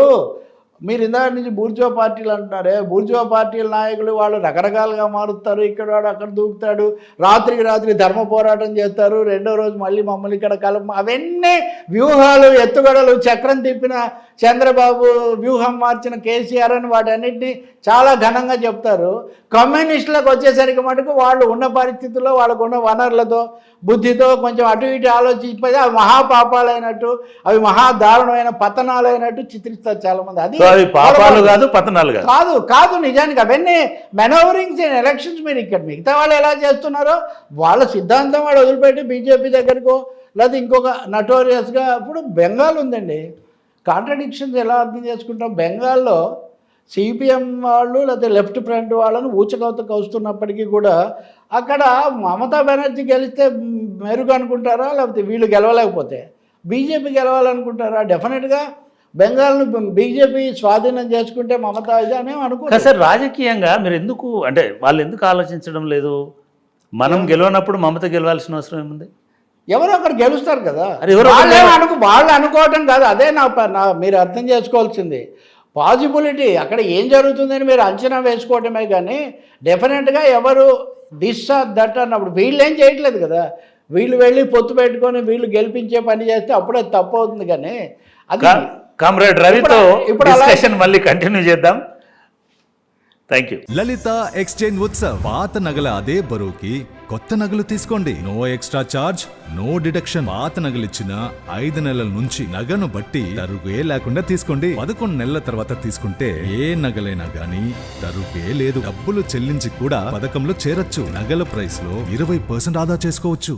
మీరు ఇందాక నుంచి బూర్జువా పార్టీలు అంటున్నారే, బూర్జువా పార్టీల నాయకులు వాళ్ళు రకరకాలుగా మారుతారు. ఇక్కడ వాడు అక్కడ దూకుతాడు, రాత్రికి రాత్రి ధర్మ పోరాటం చేస్తారు, 2వ రోజు మళ్ళీ మమ్మల్ని ఇక్కడ అవన్నీ వ్యూహాలు, ఎత్తుగడలు, చక్రం తిప్పిన చంద్రబాబు, వ్యూహం మార్చిన కేసీఆర్ అని వాటన్నిటిని చాలా ఘనంగా చెప్తారు. కమ్యూనిస్టులకు వచ్చేసరికి మటుకు వాళ్ళు ఉన్న పరిస్థితుల్లో వాళ్ళకు ఉన్న వనరులతో బుద్ధితో కొంచెం అటు ఇటు ఆలోచించిపోతే అవి మహాపాపాలైనట్టు, అవి మహాదారుణమైన పతనాలైనట్టు చిత్రిస్తారు చాలామంది. అది పాపాలు కాదు, పతనాలు కాదు. నిజానికి అవన్నీ మెనోవరింగ్స్ ఇన్ ఎలక్షన్స్. మీరు ఇక్కడ మిగతా వాళ్ళు ఎలా చేస్తున్నారో వాళ్ళ సిద్ధాంతం వాళ్ళు వదిలిపెట్టి బీజేపీ దగ్గరకో లేదా ఇంకొక నటోరియస్గా. ఇప్పుడు బెంగాల్ ఉందండి, కాంట్రడిక్షన్స్ ఎలా అర్థం చేసుకుంటాం? బెంగాల్లో సిపిఎం వాళ్ళు లేకపోతే లెఫ్ట్ ఫ్రంట్ వాళ్ళని ఊచకవత కలుస్తున్నప్పటికీ కూడా అక్కడ మమతా బెనర్జీ గెలిస్తే మెరుగు అనుకుంటారా, లేకపోతే వీళ్ళు గెలవలేకపోతే బీజేపీ గెలవాలనుకుంటారా? డెఫినెట్గా బెంగాల్ను బీజేపీ స్వాధీనం చేసుకుంటే మమతా ఇది అని అనుకుంటారు సార్. రాజకీయంగా మీరు ఎందుకు అంటే వాళ్ళు ఎందుకు ఆలోచించడం లేదు? మనం గెలవనప్పుడు మమత గెలవాల్సిన అవసరం ఏముంది? ఎవరో ఒకరు గెలుస్తారు కదా, వాళ్ళు అనుకోవటం కాదు. అదే మీరు అర్థం చేసుకోవాల్సింది. పాజిబిలిటీ అక్కడ ఏం జరుగుతుందని మీరు అంచనా వేసుకోవటమే కానీ డెఫినెట్గా ఎవరు దిస్ ఆర్ దట్ అన్నప్పుడు వీళ్ళు ఏం చేయట్లేదు కదా. వీళ్ళు వెళ్ళి పొత్తు పెట్టుకొని వీళ్ళు గెలిపించే పని చేస్తే అప్పుడే తప్పు అవుతుంది. కానీ అది కామ్రేడ్ రవితో డిస్కషన్ మళ్ళీ కంటిన్యూ చేద్దాం. Thank you. Lalitha exchange Utsav. పాత నగల అదే బరువుకి కొత్త నగలు తీసుకోండి. No extra charge, no deduction. పాత నగలిచ్చిన 5 నెలల నుంచి నగను బట్టి తరుగే లేకుండా తీసుకోండి. 11 నెలల తర్వాత తీసుకుంటే ఏ నగలైనా గానీ తరుగే లేదు. డబ్బులు చెల్లించి కూడా పథకంలో చేరొచ్చు. నగల ప్రైస్ లో 20% ఆదా చేసుకోవచ్చు.